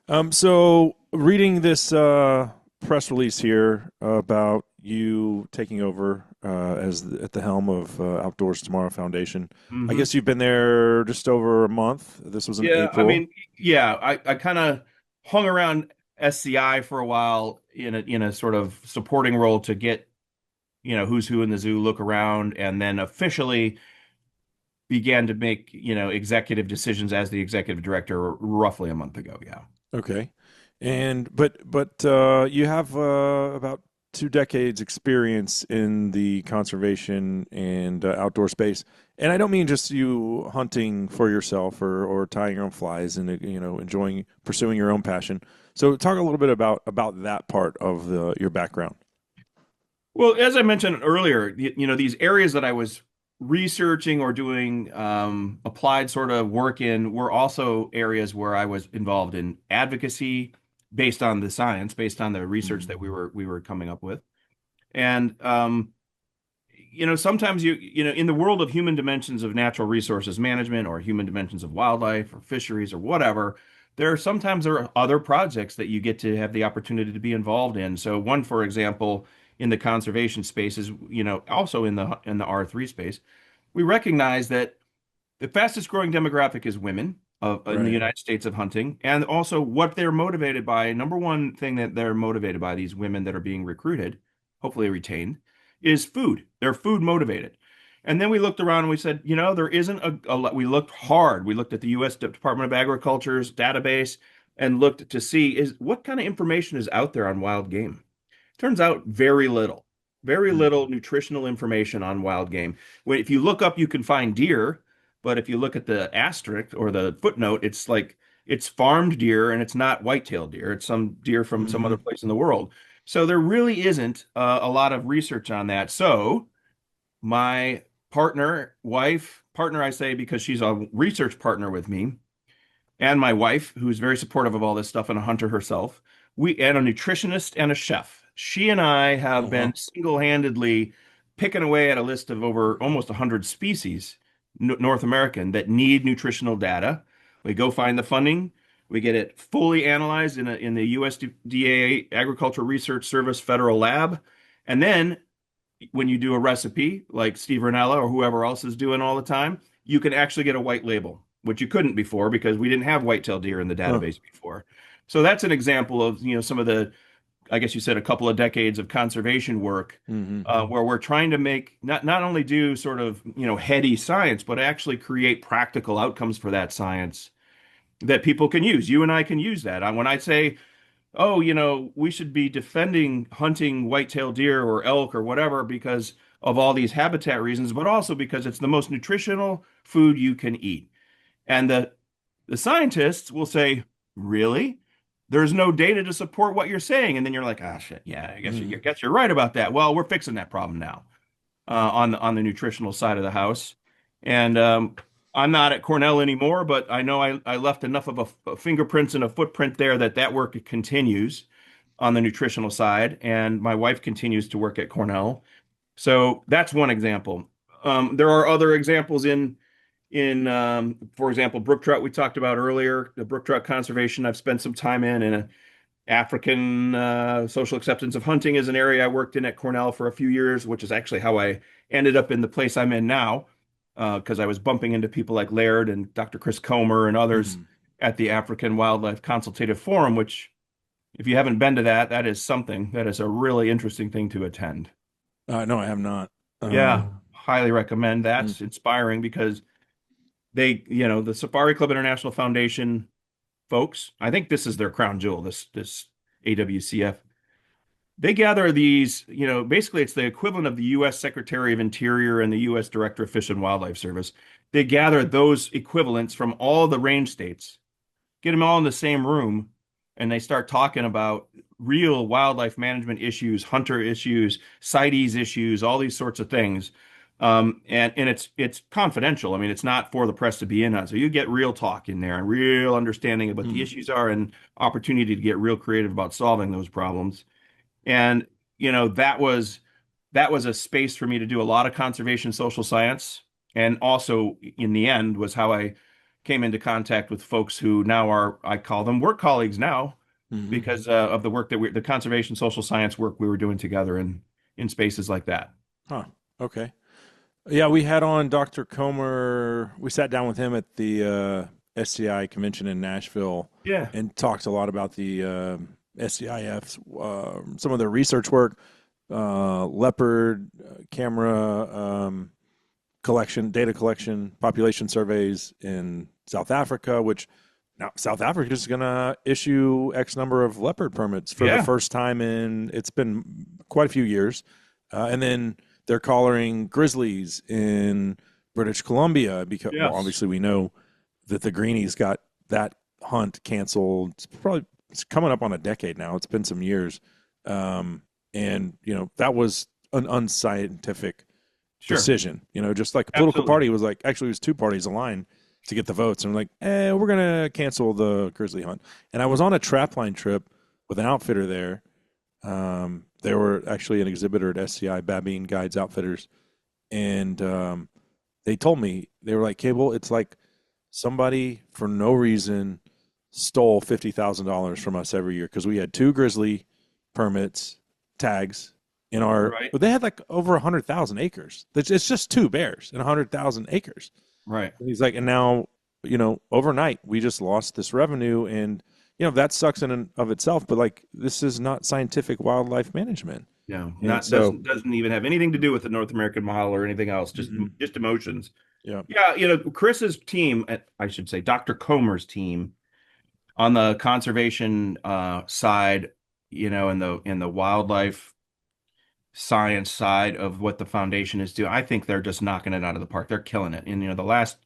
[SPEAKER 2] Good.
[SPEAKER 1] So reading this press release here about you taking over at the helm of Outdoors Tomorrow Foundation, I
[SPEAKER 2] Hmm.
[SPEAKER 1] guess you've been there just over a month. This was in
[SPEAKER 2] Yeah, I
[SPEAKER 1] April.
[SPEAKER 2] mean, yeah, I kind of hung around SCI for a while in a sort of supporting role to get, who's who in the zoo, look around, and then officially began to make, executive decisions as the executive director roughly a month ago. Yeah.
[SPEAKER 1] Okay, and but you have about 2 decades experience in the conservation and outdoor space, and I don't mean just you hunting for yourself or tying your own flies and enjoying pursuing your own passion. So talk a little bit about that part of your background.
[SPEAKER 2] Well, as I mentioned earlier, these areas that I was researching or doing applied sort of work in were also areas where I was involved in advocacy based on the science, based on the research
[SPEAKER 1] Mhm.
[SPEAKER 2] that we were coming up with. And sometimes in the world of human dimensions of natural resources management or human dimensions of wildlife or fisheries or whatever, there are other projects that you get to have the opportunity to be involved in. So one, for example, in the conservation space is, also in the R3 space, we recognize that the fastest growing demographic is women in the
[SPEAKER 1] Right.
[SPEAKER 2] United States of hunting, and also what they're motivated by. Number one thing that they're motivated by, these women that are being recruited, hopefully retained, is food. They're food motivated. And then we looked around and we said, there isn't a lot. We looked hard. We looked at the U.S. Department of Agriculture's database and looked to see is what kind of information is out there on wild game. Turns out very little nutritional information on wild game. If you look up, you can find deer, but if you look at the asterisk or the footnote, it's like it's farmed deer and it's not white-tailed deer. It's some deer from some
[SPEAKER 1] Mm-hmm.
[SPEAKER 2] other place in the world. So there really isn't a lot of research on that. So my partner, I say because she's a research partner with me, and my wife, who's very supportive of all this stuff and a hunter herself, and a nutritionist and a chef. She and I
[SPEAKER 1] Oh
[SPEAKER 2] have been
[SPEAKER 1] wow.
[SPEAKER 2] single-handedly picking away at a list of over almost 100 species, North American, that need nutritional data. We go find the funding. We get it fully analyzed in the USDA Agricultural Research Service federal lab. And then when you do a recipe like Steve Rinella or whoever else is doing all the time, you can actually get a white label, which you couldn't before because we didn't have white-tailed deer in the
[SPEAKER 1] Huh.
[SPEAKER 2] database before. So that's an example of, some of the, I guess you said a couple of decades of conservation work
[SPEAKER 1] Mm-hmm.
[SPEAKER 2] where we're trying to make not only do sort of, heady science, but actually create practical outcomes for that science that people can use. You and I can use that. When I say, oh, we should be defending hunting white-tailed deer or elk or whatever because of all these habitat reasons, but also because it's the most nutritional food you can eat. And the scientists will say, really? There's no data to support what you're saying. And then you're like, ah, shit, yeah,
[SPEAKER 1] Mm-hmm.
[SPEAKER 2] I guess you're right about that. Well, we're fixing that problem now on the nutritional side of the house. And I'm not at Cornell anymore, but I know I left enough of a fingerprints and a footprint there that work continues on the nutritional side. And my wife continues to work at Cornell. So that's one example. There are other examples for example, brook trout we talked about earlier, the brook trout conservation I've spent some time in African social acceptance of hunting is an area I worked in at Cornell for a few years, which is actually how I ended up in the place I'm in now, because I was bumping into people like Laird and Dr. Chris Comer and others
[SPEAKER 1] Mm-hmm.
[SPEAKER 2] at the African Wildlife Consultative Forum, which, if you haven't been to that, that is something. That is a really interesting thing to attend.
[SPEAKER 1] No, I have not.
[SPEAKER 2] Yeah, highly recommend.
[SPEAKER 1] Mm.
[SPEAKER 2] That's inspiring because the Safari Club International Foundation folks, I think this is their crown jewel, this AWCF. They gather these, basically it's the equivalent of the U.S. Secretary of Interior and the U.S. Director of Fish and Wildlife Service. They gather those equivalents from all the range states, get them all in the same room, and they start talking about real wildlife management issues, hunter issues, CITES issues, all these sorts of things. And it's confidential. I mean, it's not for the press to be in on. So you get real talk in there and real understanding of what the
[SPEAKER 1] Mm.
[SPEAKER 2] issues are and opportunity to get real creative about solving those problems. And that was a space for me to do a lot of conservation social science. And also in the end was how I came into contact with folks who now I call them work colleagues now
[SPEAKER 1] Mm-hmm.
[SPEAKER 2] because of the work the conservation social science work we were doing together in spaces like that.
[SPEAKER 1] Huh. Okay. Yeah, we had on Dr. Comer. We sat down with him at the SCI convention in Nashville
[SPEAKER 2] Yeah.
[SPEAKER 1] and talked a lot about the SCIF's, some of their research work, leopard camera collection, data collection, population surveys in South Africa, which now South Africa is going to issue X number of leopard permits for the
[SPEAKER 2] Yeah.
[SPEAKER 1] first time it's been quite a few years. And then they're collaring grizzlies in British Columbia because, well,
[SPEAKER 2] Yes.
[SPEAKER 1] obviously we know that the greenies got that hunt canceled. It's coming up on a decade now. It's been some years. And, that was an unscientific
[SPEAKER 2] Sure.
[SPEAKER 1] decision. Just like a political
[SPEAKER 2] Absolutely.
[SPEAKER 1] party was like, actually, it was two parties aligned to get the votes. And we're like, we're going to cancel the grizzly hunt. And I was on a trapline trip with an outfitter there. They were actually an exhibitor at SCI, Babine Guides Outfitters. And they told me, they were like, Cable, it's like somebody for no reason stole $50,000 from us every year because we had two grizzly permits, tags in our,
[SPEAKER 2] Right.
[SPEAKER 1] but they had like over 100,000 acres. It's just two bears and 100,000 acres.
[SPEAKER 2] Right.
[SPEAKER 1] And he's like, and now, overnight we just lost this revenue and, that sucks in and of itself, but like, this is not scientific wildlife management.
[SPEAKER 2] No,
[SPEAKER 1] And
[SPEAKER 2] not
[SPEAKER 1] so,
[SPEAKER 2] doesn't even have anything to do with the North American model or anything else.
[SPEAKER 1] mhm,
[SPEAKER 2] Just emotions.
[SPEAKER 1] yeah,
[SPEAKER 2] Yeah, Chris's team, I should say, Dr. Comer's team on the conservation side, in the wildlife science side of what the foundation is doing, I think they're just knocking it out of the park. They're killing it. And the last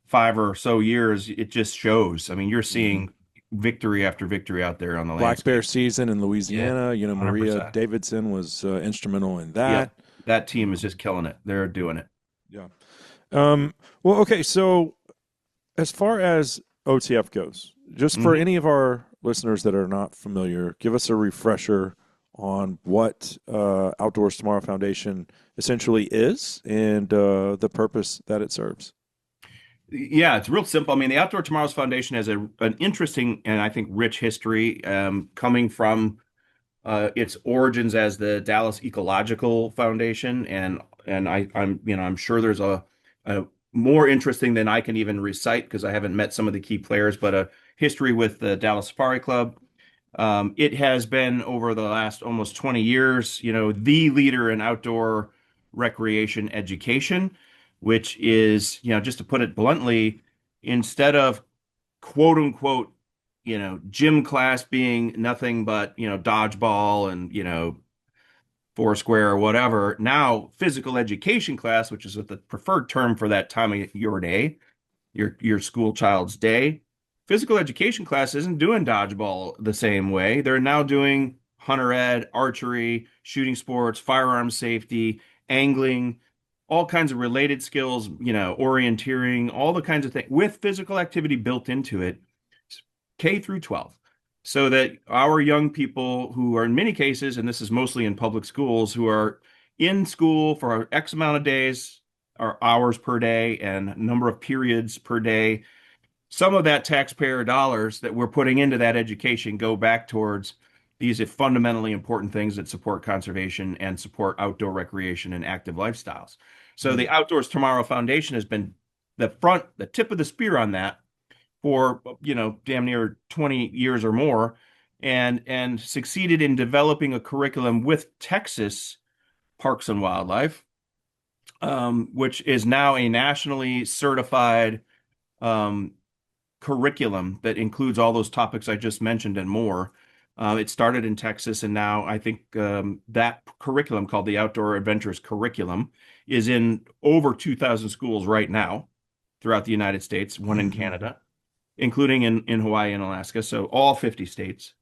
[SPEAKER 2] 5 or so years, it just shows. I mean, you're
[SPEAKER 1] mhm.
[SPEAKER 2] seeing victory after victory out there on the
[SPEAKER 1] Black bear
[SPEAKER 2] landscape.
[SPEAKER 1] season in
[SPEAKER 2] Yeah,
[SPEAKER 1] Louisiana. Maria
[SPEAKER 2] 100%.
[SPEAKER 1] Davidson was instrumental in
[SPEAKER 2] Yeah,
[SPEAKER 1] that.
[SPEAKER 2] that team is
[SPEAKER 1] Um,
[SPEAKER 2] just killing it. They're doing it.
[SPEAKER 1] yeah. Well, okay. So as far as OTF goes, just for
[SPEAKER 2] Hmm.
[SPEAKER 1] any of our listeners that are not familiar, give us a refresher on what Outdoors Tomorrow Foundation essentially is and the purpose that it serves.
[SPEAKER 2] Yeah, it's real simple. I mean, the Outdoor Tomorrows Foundation has an interesting and I think rich history, coming from its origins as the Dallas Ecological Foundation, and I'm sure there's a more interesting than I can even recite because I haven't met some of the key players, but a history with the Dallas Safari Club. It has been over the last almost 20 years, the leader in outdoor recreation education, which is, just to put it bluntly, instead of quote unquote, gym class being nothing but, dodgeball and, Foursquare or whatever. Now, physical education class, which is the preferred term for that time of your day, your school child's day. Physical education class isn't doing dodgeball the same way. They're now doing hunter ed, archery, shooting sports, firearm safety, angling, all kinds of related skills, orienteering, all the kinds of things with physical activity built into it, K through 12. So that our young people who are in many cases, and this is mostly in public schools, who are in school for X amount of days or hours per day and number of periods per day, some of that taxpayer dollars that we're putting into that education go back towards these fundamentally important things that support conservation and support outdoor recreation and active lifestyles. So the
[SPEAKER 1] Mm.
[SPEAKER 2] Outdoors Tomorrow Foundation has been the tip of the spear on that for, damn near 20 years or more, and succeeded in developing a curriculum with Texas Parks and Wildlife, which is now a nationally certified um, curriculum that includes all those topics I just mentioned and more. It started in Texas, and now I think that curriculum, called the Outdoor Adventures Curriculum, is in over 2,000 schools right now throughout the United States, one in
[SPEAKER 1] Mhm.
[SPEAKER 2] Canada, including in Hawaii and Alaska, so all 50 states.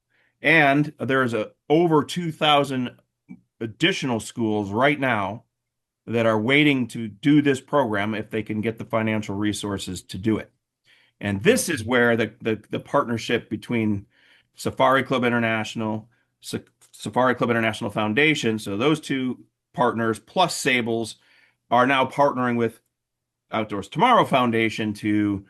[SPEAKER 2] And there's over 2,000 additional schools right now that are waiting to do this program if they can get the financial resources to do it. And
[SPEAKER 1] Yeah.
[SPEAKER 2] this is where the partnership between Safari Club International, Safari Club International Foundation, so those two partners plus Sables are now partnering with Outdoors Tomorrow Foundation to,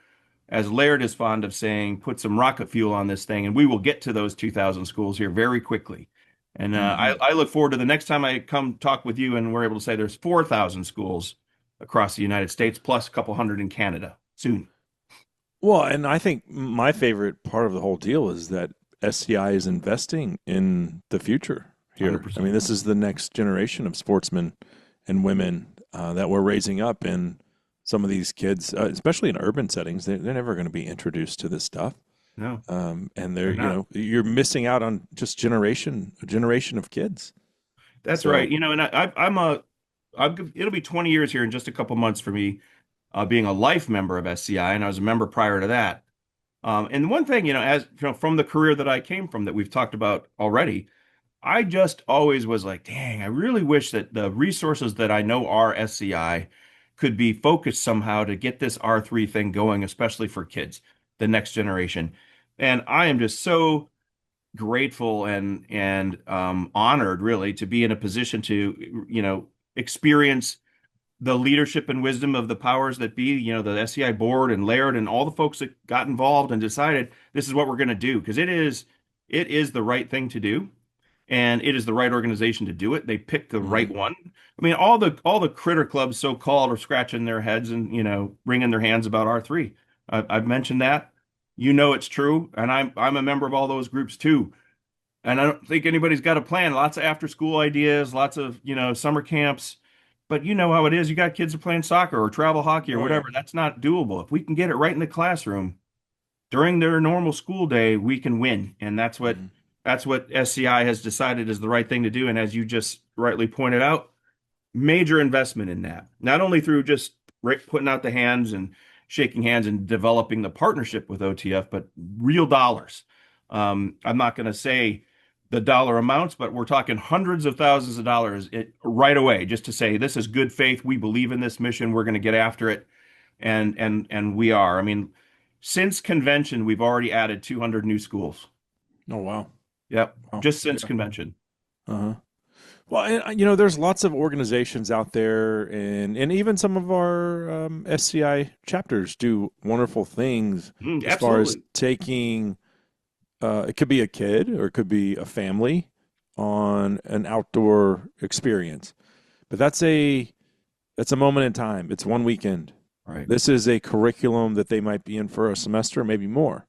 [SPEAKER 2] as Laird is fond of saying, put some rocket fuel on this thing, and we will get to those 2,000 schools here very quickly. And
[SPEAKER 1] Mhm.
[SPEAKER 2] I look forward to the next time I come talk with you, and we're able to say there's 4,000 schools across the United States, plus a couple hundred in Canada soon.
[SPEAKER 1] Well, and I think my favorite part of the whole deal is that SCI is investing in the future here. I mean,
[SPEAKER 2] 100%.
[SPEAKER 1] this is the next generation of sportsmen and women that we're raising up, and some of these kids, especially in urban settings, they're never going to be introduced to this stuff.
[SPEAKER 2] No,
[SPEAKER 1] And they're,
[SPEAKER 2] they're not.
[SPEAKER 1] you're missing out on just a generation of kids.
[SPEAKER 2] That's right.
[SPEAKER 1] So,
[SPEAKER 2] And it'll be 20 years here in just a couple months for me, being a life member of SCI, and I was a member prior to that. And one thing, as from the career that I came from that we've talked about already, I just always was like, dang, I really wish that the resources that I know are SCI could be focused somehow to get this R3 thing going, especially for kids, the next generation. And I am just so grateful and honored really to be in a position to, experience the leadership and wisdom of the powers that be, the SCI board and Laird and all the folks that got involved and decided this is what we're going to do because it is the right thing to do, and it is the right organization to do it. They picked the right
[SPEAKER 1] mhm.
[SPEAKER 2] one. I mean, all the critter clubs, so called, are scratching their heads and wringing their hands about R3. I've mentioned that. It's true, and I'm a member of all those groups too. And I don't think anybody's got a plan. Lots of after school ideas, lots of, summer camps. But you know how it is. You got kids are playing soccer or travel hockey or
[SPEAKER 1] Oh yeah.
[SPEAKER 2] whatever. That's not doable. If we can get it right in the classroom during their normal school day, we can win. And
[SPEAKER 1] Mhm.
[SPEAKER 2] that's what SCI has decided is the right thing to do. And as you just rightly pointed out, major investment in that. Not only through just putting out the hands and shaking hands and developing the partnership with OTF, but real dollars. I'm not going to say the dollar amounts, but we're talking hundreds of thousands of dollars right away, just to say this is good faith. We believe in this mission. We're going to get after it, and we are. I mean, since convention, we've already added 200 new schools.
[SPEAKER 1] Oh wow.
[SPEAKER 2] Yep,
[SPEAKER 1] Wow.
[SPEAKER 2] just since
[SPEAKER 1] Yeah.
[SPEAKER 2] convention.
[SPEAKER 1] Uh-huh. Well, and, there's lots of organizations out there, and even some of our SCI chapters do wonderful things as far as
[SPEAKER 2] Absolutely.
[SPEAKER 1] taking. It could be a kid or it could be a family on an outdoor experience, but that's a moment in time. It's one weekend.
[SPEAKER 2] Right.
[SPEAKER 1] This is a curriculum that they might be in for a semester, maybe more.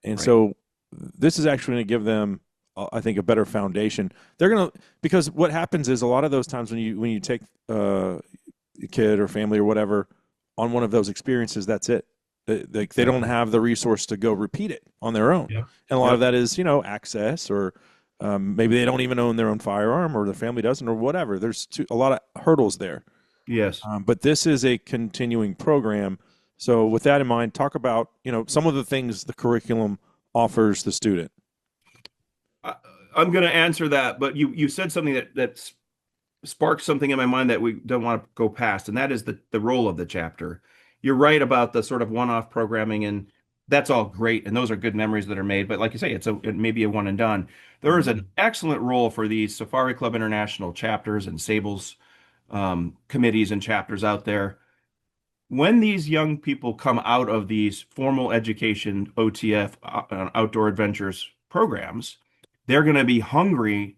[SPEAKER 1] And
[SPEAKER 2] Right.
[SPEAKER 1] so this is actually going to give them, I think, a better foundation. They're going to, because what happens is a lot of those times when you take a kid or family or whatever on one of those experiences, that's it. They
[SPEAKER 2] Yep.
[SPEAKER 1] don't have the resource to go repeat it on their own.
[SPEAKER 2] Yep.
[SPEAKER 1] And a lot of
[SPEAKER 2] Yep.
[SPEAKER 1] that is, access, or maybe they don't even own their own firearm, or the family doesn't, or whatever. There's a lot of hurdles there.
[SPEAKER 2] Yes.
[SPEAKER 1] But this is a continuing program. So with that in mind, talk about, some of the things the curriculum offers the student.
[SPEAKER 2] I, I'm going to answer that, but you said something that sparked something in my mind that we don't want to go past, and that is the role of the chapter. You're right about the sort of one-off programming, and that's all great, and those are good memories that are made. But like you say, it may be a one and done. There is
[SPEAKER 1] Mhm.
[SPEAKER 2] an excellent role for these Safari Club International chapters and Sables committees and chapters out there. When these young people come out of these formal education OTF outdoor adventures programs, they're going to be hungry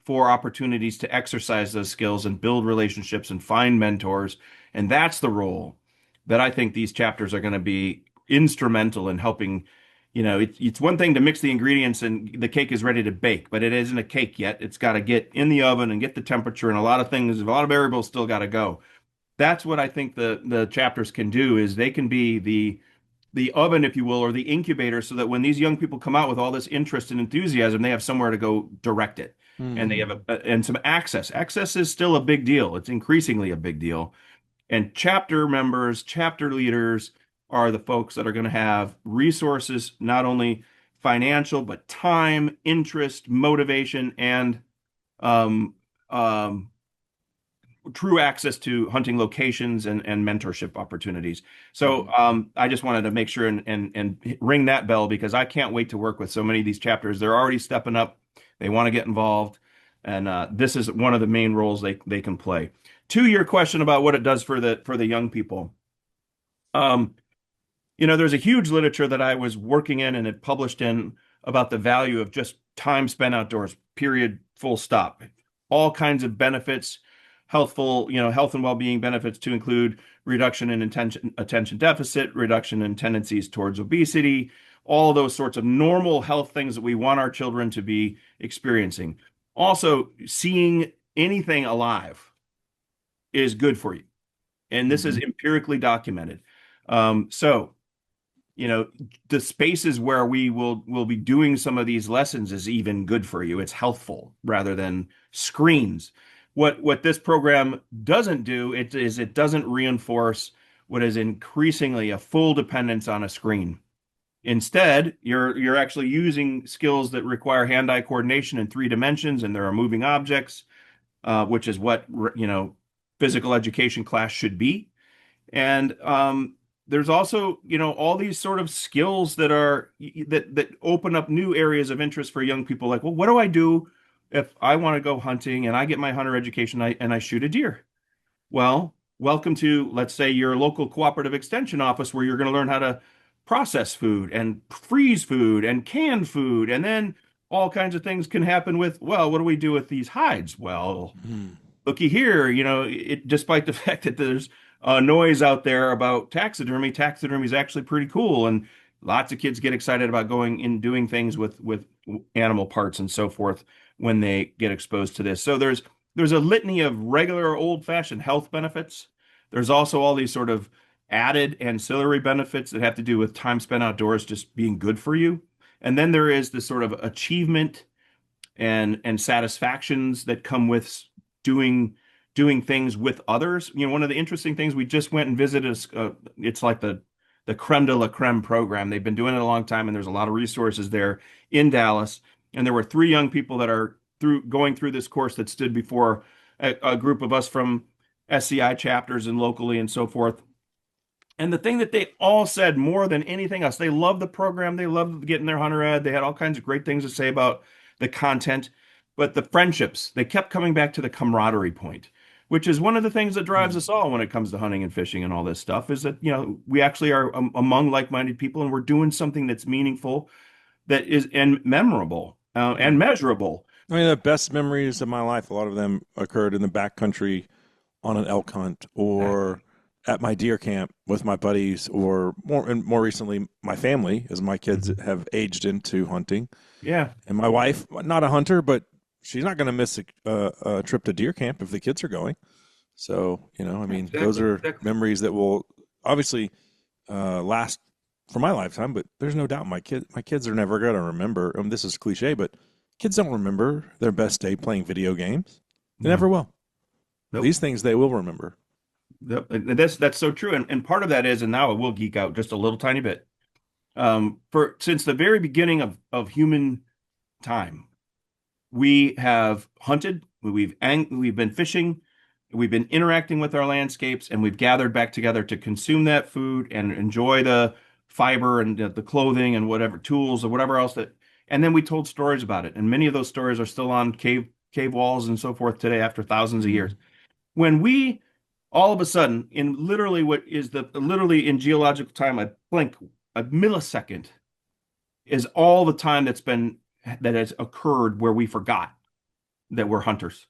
[SPEAKER 2] for opportunities to exercise those skills and build relationships and find mentors. And that's the role that I think these chapters are going to be instrumental in helping. It's one thing to mix the ingredients and the cake is ready to bake, but it isn't a cake yet. It's got to get in the oven and get the temperature, and a lot of variables still got to go. That's what I think the chapters can do is they can be the oven, if you will, or the incubator, so that when these young people come out with all this interest and enthusiasm, they have somewhere to go direct it, and they
[SPEAKER 1] Mhm.
[SPEAKER 2] have and some access. Access is still a big deal. It's increasingly a big deal, and chapter members, chapter leaders are the folks that are going to have resources, not only financial but time, interest, motivation, and um, um, true access to hunting locations and mentorship opportunities. So
[SPEAKER 1] Mhm.
[SPEAKER 2] I just wanted to make sure and ring that bell because I can't wait to work with so many of these chapters. They're already stepping up. They want to get involved, and this is one of the main roles they can play. To your question about what it does for the young people, um, there's a huge literature that I was working in and had published in about the value of just time spent outdoors, period, full stop. All kinds of benefits, health and well-being benefits to include reduction in attention deficit, reduction in tendencies towards obesity, all those sorts of normal health things that we want our children to be experiencing. Also, seeing anything alive is good for you. And this is
[SPEAKER 1] Mhm.
[SPEAKER 2] empirically documented. So you know the spaces where we will be doing some of these lessons is even good for you. It's healthful rather than screens. What this program doesn't do it doesn't reinforce what is increasingly a full dependence on a screen. Instead, you're actually using skills that require hand-eye coordination in 3 dimensions, and there are moving objects, which is what physical education class should be. And there's also, all these sort of skills that open up new areas of interest for young people. Like, well, what do I do if I want to go hunting and I get my hunter education and I shoot a deer? Well, welcome to, let's say, your local cooperative extension office where you're going to learn how to process food and freeze food and can food. And then all kinds of things can happen with, well, what do we do with these hides? Well,
[SPEAKER 1] Mhm.
[SPEAKER 2] looky here, despite the fact that there's noise out there about taxidermy is actually pretty cool. And Lots of kids get excited about going and doing things with animal parts and so forth when they get exposed to this. So there's a litany of regular old-fashioned health benefits. There's also all these sort of added ancillary benefits that have to do with time spent outdoors just being good for you. And then there is this sort of achievement and satisfactions that come with doing things with others. You know, one of the interesting things, we just went and visited it's like the creme de la creme program. They've been doing it a long time, and there's a lot of resources there in Dallas. And there were three young people that are going through this course that stood before a group of us from SCI chapters and locally and so forth. And the thing that they all said more than anything else, they loved the program. They loved getting their hunter ed. They had all kinds of great things to say about the content, but the friendships, they kept coming back to the camaraderie point, which is one of the things that drives us all when it comes to hunting and fishing and all this stuff, is that, you know, we actually are among like-minded people, and we're doing something that's meaningful, that is and memorable and measurable.
[SPEAKER 1] I mean, the best memories of my life, a lot of them occurred in the backcountry on an elk hunt or at my deer camp with my buddies, or more recently, my family, as my kids have aged into hunting.
[SPEAKER 2] Yeah.
[SPEAKER 1] And my wife, not a hunter, but she's not going to miss a trip to deer camp if the kids are going. So, you know, I mean, those are memories that will obviously last for my lifetime, but there's no doubt my kids are never going to remember. I mean, this is cliche, but kids don't remember their best day playing video games. They never will. Nope. These things they will remember.
[SPEAKER 2] That's so true. And part of that is, and now I will geek out just a little tiny bit. Since the very beginning of human time, we have hunted, we've been fishing, we've been interacting with our landscapes, and we've gathered back together to consume that food and enjoy the fiber and the clothing and whatever tools or whatever else and then we told stories about it. And many of those stories are still on cave walls and so forth today after thousands of years. When we all of a sudden, in literally literally in geological time, a millisecond is all the time that has occurred where we forgot that we're hunters.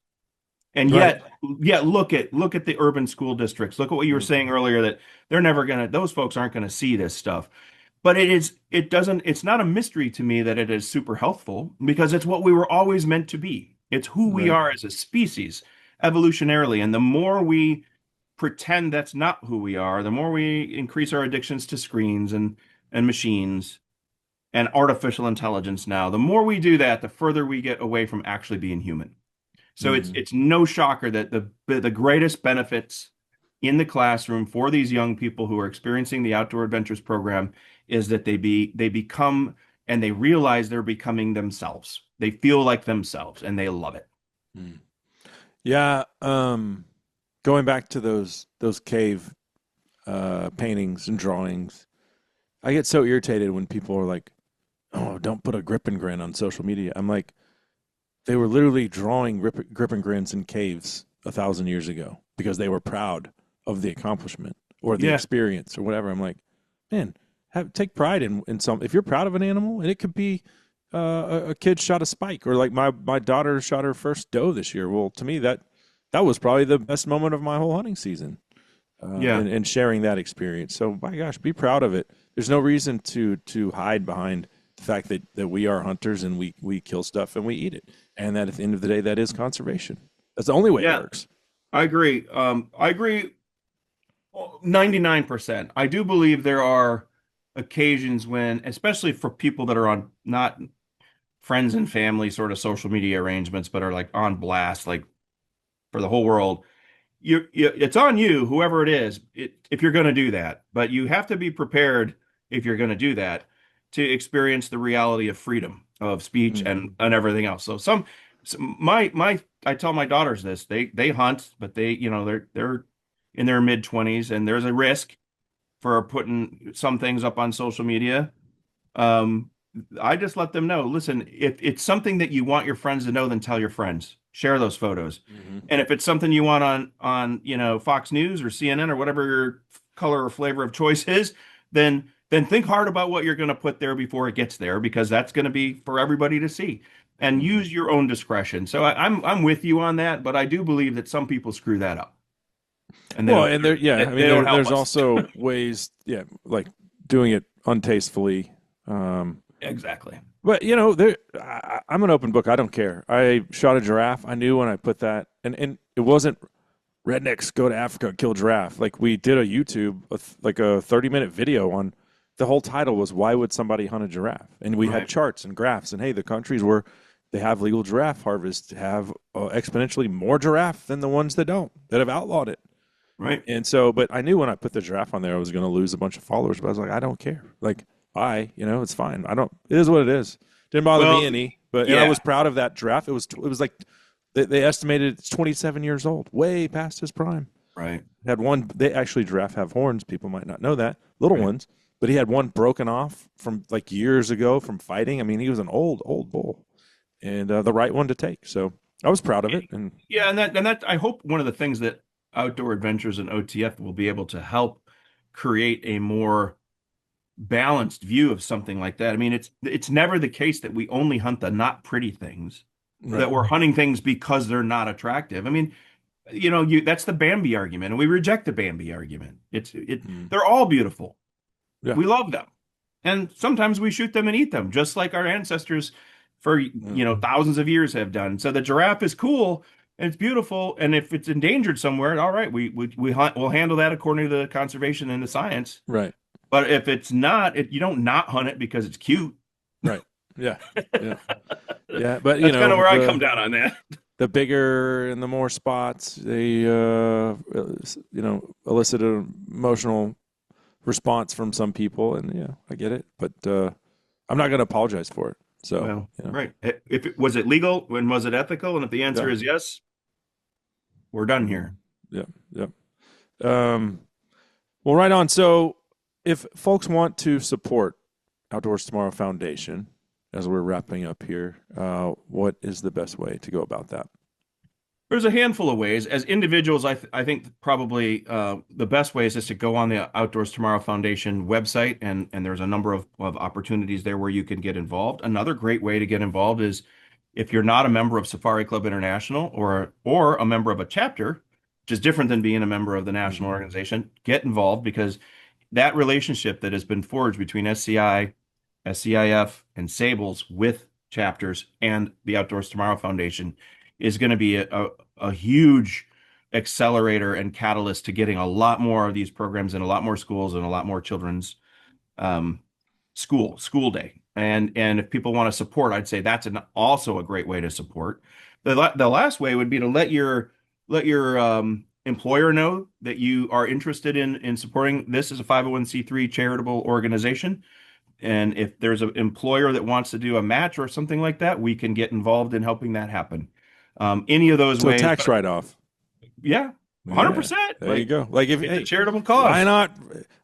[SPEAKER 2] And yet look at the urban school districts. Look at what you were saying earlier, that those folks aren't going to see this stuff. But it's not a mystery to me that it is super healthful, because it's what we were always meant to be. It's who we are as a species evolutionarily. And the more we pretend that's not who we are, the more we increase our addictions to screens and machines and artificial intelligence now, the more we do that, the further we get away from actually being human. So it's no shocker that the greatest benefits in the classroom for these young people who are experiencing the Outdoor Adventures program is that they become, and they realize they're becoming themselves. They feel like themselves, and they love it.
[SPEAKER 1] Yeah. Going back to those cave paintings and drawings, I get so irritated when people are like, "Oh, don't put a grip and grin on social media." I'm like, they were literally drawing grip and grins in caves 1,000 years ago because they were proud of the accomplishment or the experience or whatever. I'm like, man, take pride in some. If you're proud of an animal, and it could be a kid shot a spike, or like my daughter shot her first doe this year. Well, to me that was probably the best moment of my whole hunting season. And sharing that experience. So my gosh, be proud of it. There's no reason to hide behind the fact that we are hunters and we kill stuff and we eat it. And that at the end of the day, that is conservation. That's the only way it works.
[SPEAKER 2] I agree. I agree 99%. I do believe there are occasions when, especially for people that are on not friends and family sort of social media arrangements, but are like on blast, like for the whole world, it's on you, whoever it is, if you're going to do that. But you have to be prepared, if you're going to do that, to experience the reality of freedom of speech and everything else. So I tell my daughters this. They hunt, but they're in their mid-20s, and there's a risk for putting some things up on social media. I just let them know, listen, if it's something that you want your friends to know, then tell your friends. Share those photos. And if it's something you want on Fox News or CNN or whatever your color or flavor of choice is, then think hard about what you're going to put there before it gets there, because that's going to be for everybody to see. And use your own discretion. So I'm with you on that, but I do believe that some people screw that up. And
[SPEAKER 1] there's also ways, like doing it untastefully. Um,
[SPEAKER 2] Exactly.
[SPEAKER 1] but I'm an open book. I don't care. I shot a giraffe. I knew when I put that, and it wasn't rednecks go to Africa kill giraffe. Like we did a YouTube, like a 30-minute video on. The whole title was why would somebody hunt a giraffe, and we had
[SPEAKER 2] Right.
[SPEAKER 1] charts and graphs, and hey, the countries where they have legal giraffe harvest have exponentially more giraffe than the ones that don't, that have outlawed it.
[SPEAKER 2] Right.
[SPEAKER 1] And so, but I knew when I put the giraffe on there, I was going to lose a bunch of followers. But I was like, I don't care. Like, it's fine. I don't. It is what it is. Didn't bother
[SPEAKER 2] Well,
[SPEAKER 1] me any. But and I
[SPEAKER 2] yeah.
[SPEAKER 1] was proud of that giraffe. It was like they estimated it's 27 years old, way past his prime.
[SPEAKER 2] Right.
[SPEAKER 1] Had one. They actually giraffe have horns. People might not know that, little
[SPEAKER 2] Right.
[SPEAKER 1] ones. But he had one broken off from like years ago from fighting. I mean, he was an old bull, and the right one to take. So I was proud of it. And
[SPEAKER 2] Yeah, and that I hope one of the things that Outdoor Adventures and OTF will be able to help create a more balanced view of something like that. I mean, it's never the case that we only hunt the not pretty things,
[SPEAKER 1] right,
[SPEAKER 2] that we're hunting things because they're not attractive. I mean, that's the Bambi argument, and we reject the Bambi argument.
[SPEAKER 1] mm,
[SPEAKER 2] They're all beautiful.
[SPEAKER 1] yeah,
[SPEAKER 2] We love them. And sometimes we shoot them and eat them, just like our ancestors for
[SPEAKER 1] mm,
[SPEAKER 2] thousands of years have done. So the giraffe is cool and it's beautiful. And if it's endangered somewhere, all right, we'll handle that according to the conservation and the science.
[SPEAKER 1] right.
[SPEAKER 2] But if it's not, you don't not hunt it because it's cute.
[SPEAKER 1] Right. Yeah. Yeah. Yeah. But
[SPEAKER 2] That's kind of where I come down on that.
[SPEAKER 1] the bigger and the more spots, they elicit an emotional response from some people, and yeah, I get it. But I'm not going to apologize for it. So
[SPEAKER 2] Well, right. If it was it legal and was it ethical? And if the answer
[SPEAKER 1] yeah,
[SPEAKER 2] is yes, we're done here.
[SPEAKER 1] yeah, yeah. Um, well, right on. So if folks want to support Outdoors Tomorrow Foundation, as we're wrapping up here, what is the best way to go about that?
[SPEAKER 2] There's a handful of ways. As individuals, I think probably the best way is just to go on the Outdoors Tomorrow Foundation website, and there's a number of opportunities there where you can get involved. Another great way to get involved is if you're not a member of Safari Club International or a member of a chapter, which is different than being a member of the national
[SPEAKER 1] Mm-hmm.
[SPEAKER 2] organization, get involved because that relationship that has been forged between SCI, SCIF, and Sables with chapters and the Outdoors Tomorrow Foundation is going to be a huge accelerator and catalyst to getting a lot more of these programs in a lot more schools and a lot more children's um, school day. And if people want to support, I'd say that's also a great way to support. The last way would be to let your employer know that you are interested in supporting this as a 501c3 charitable organization. And if there's an employer that wants to do a match or something like that, we can get involved in helping that happen. Any of those
[SPEAKER 1] So
[SPEAKER 2] ways,
[SPEAKER 1] tax write-off.
[SPEAKER 2] yeah,
[SPEAKER 1] Yeah,
[SPEAKER 2] 100%.
[SPEAKER 1] there you
[SPEAKER 2] Like
[SPEAKER 1] go. Like if
[SPEAKER 2] it's a
[SPEAKER 1] hey,
[SPEAKER 2] charitable
[SPEAKER 1] why
[SPEAKER 2] cause.
[SPEAKER 1] not?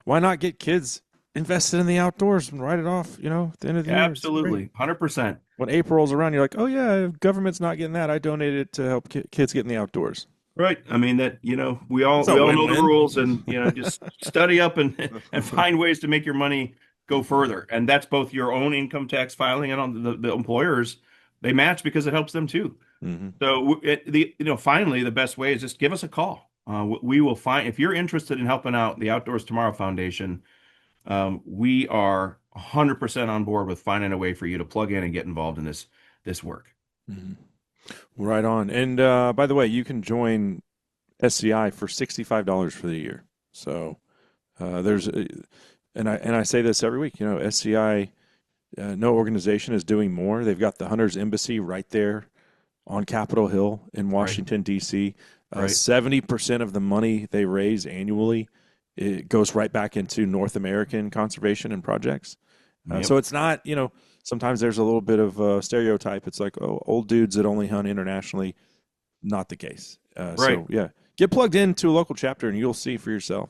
[SPEAKER 1] Why not get kids invested in the outdoors and write it off? At the end of the year, it's great.
[SPEAKER 2] Absolutely, 100%.
[SPEAKER 1] When April rolls around, you're like, oh yeah, government's not getting that. I donated it to help kids get in the outdoors.
[SPEAKER 2] Right. I mean that, we all
[SPEAKER 1] It's a
[SPEAKER 2] we all know the
[SPEAKER 1] win-win.
[SPEAKER 2] rules and just study up and find ways to make your money go further. And that's both your own income tax filing and on the employers, they match because it helps them too.
[SPEAKER 1] Hmm.
[SPEAKER 2] So finally, the best way is just give us a call. We will find if you're interested in helping out the Outdoors Tomorrow Foundation. We are 100% on board with finding a way for you to plug in and get involved in this work.
[SPEAKER 1] Hmm. Right on. And by the way, you can join SCI for $65 for the year. So there's, and I say this every week. SCI, no organization is doing more. They've got the Hunters Embassy right there on Capitol Hill in
[SPEAKER 2] Right.
[SPEAKER 1] Washington D.C.
[SPEAKER 2] Right.
[SPEAKER 1] 70% of the money they raise annually it goes right back into North American conservation and projects.
[SPEAKER 2] Yep.
[SPEAKER 1] So it's not, sometimes there's a little bit of a stereotype. It's like, oh, old dudes that only hunt internationally. Not the case.
[SPEAKER 2] Right.
[SPEAKER 1] So yeah, get plugged into a local chapter and you'll see for yourself.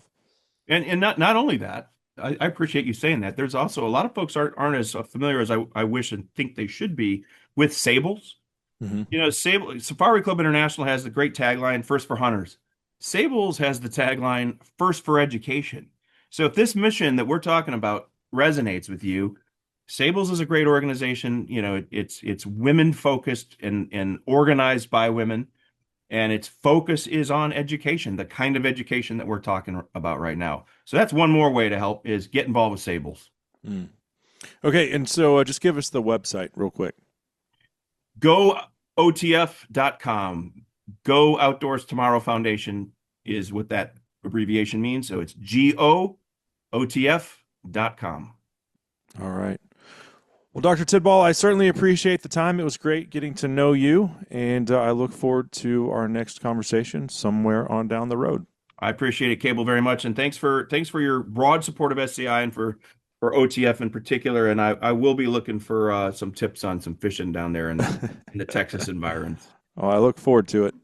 [SPEAKER 2] And not only that, I appreciate you saying that. There's also a lot of folks aren't as familiar as I wish and think they should be with Sables.
[SPEAKER 1] Mm-hmm.
[SPEAKER 2] Safari Club International has the great tagline, First for Hunters. Sables has the tagline, First for Education. So if this mission that we're talking about resonates with you, Sables is a great organization. It's women focused and organized by women, and its focus is on education, the kind of education that we're talking about right now. So that's one more way to help is get involved with Sables.
[SPEAKER 1] Mm. Okay, and so just give us the website real quick.
[SPEAKER 2] GoOTF.com. Go Outdoors Tomorrow Foundation is what that abbreviation means. So it's GoOTF.com.
[SPEAKER 1] All right. Well, Dr. Tidball, I certainly appreciate the time. It was great getting to know you, and I look forward to our next conversation somewhere on down the road.
[SPEAKER 2] I appreciate it, Cable, very much, and thanks for your broad support of SCI and for OTF in particular. And I will be looking for some tips on some fishing down there in the Texas environs.
[SPEAKER 1] Oh, I look forward to it.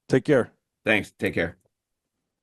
[SPEAKER 1] Take care.
[SPEAKER 2] Thanks. Take care.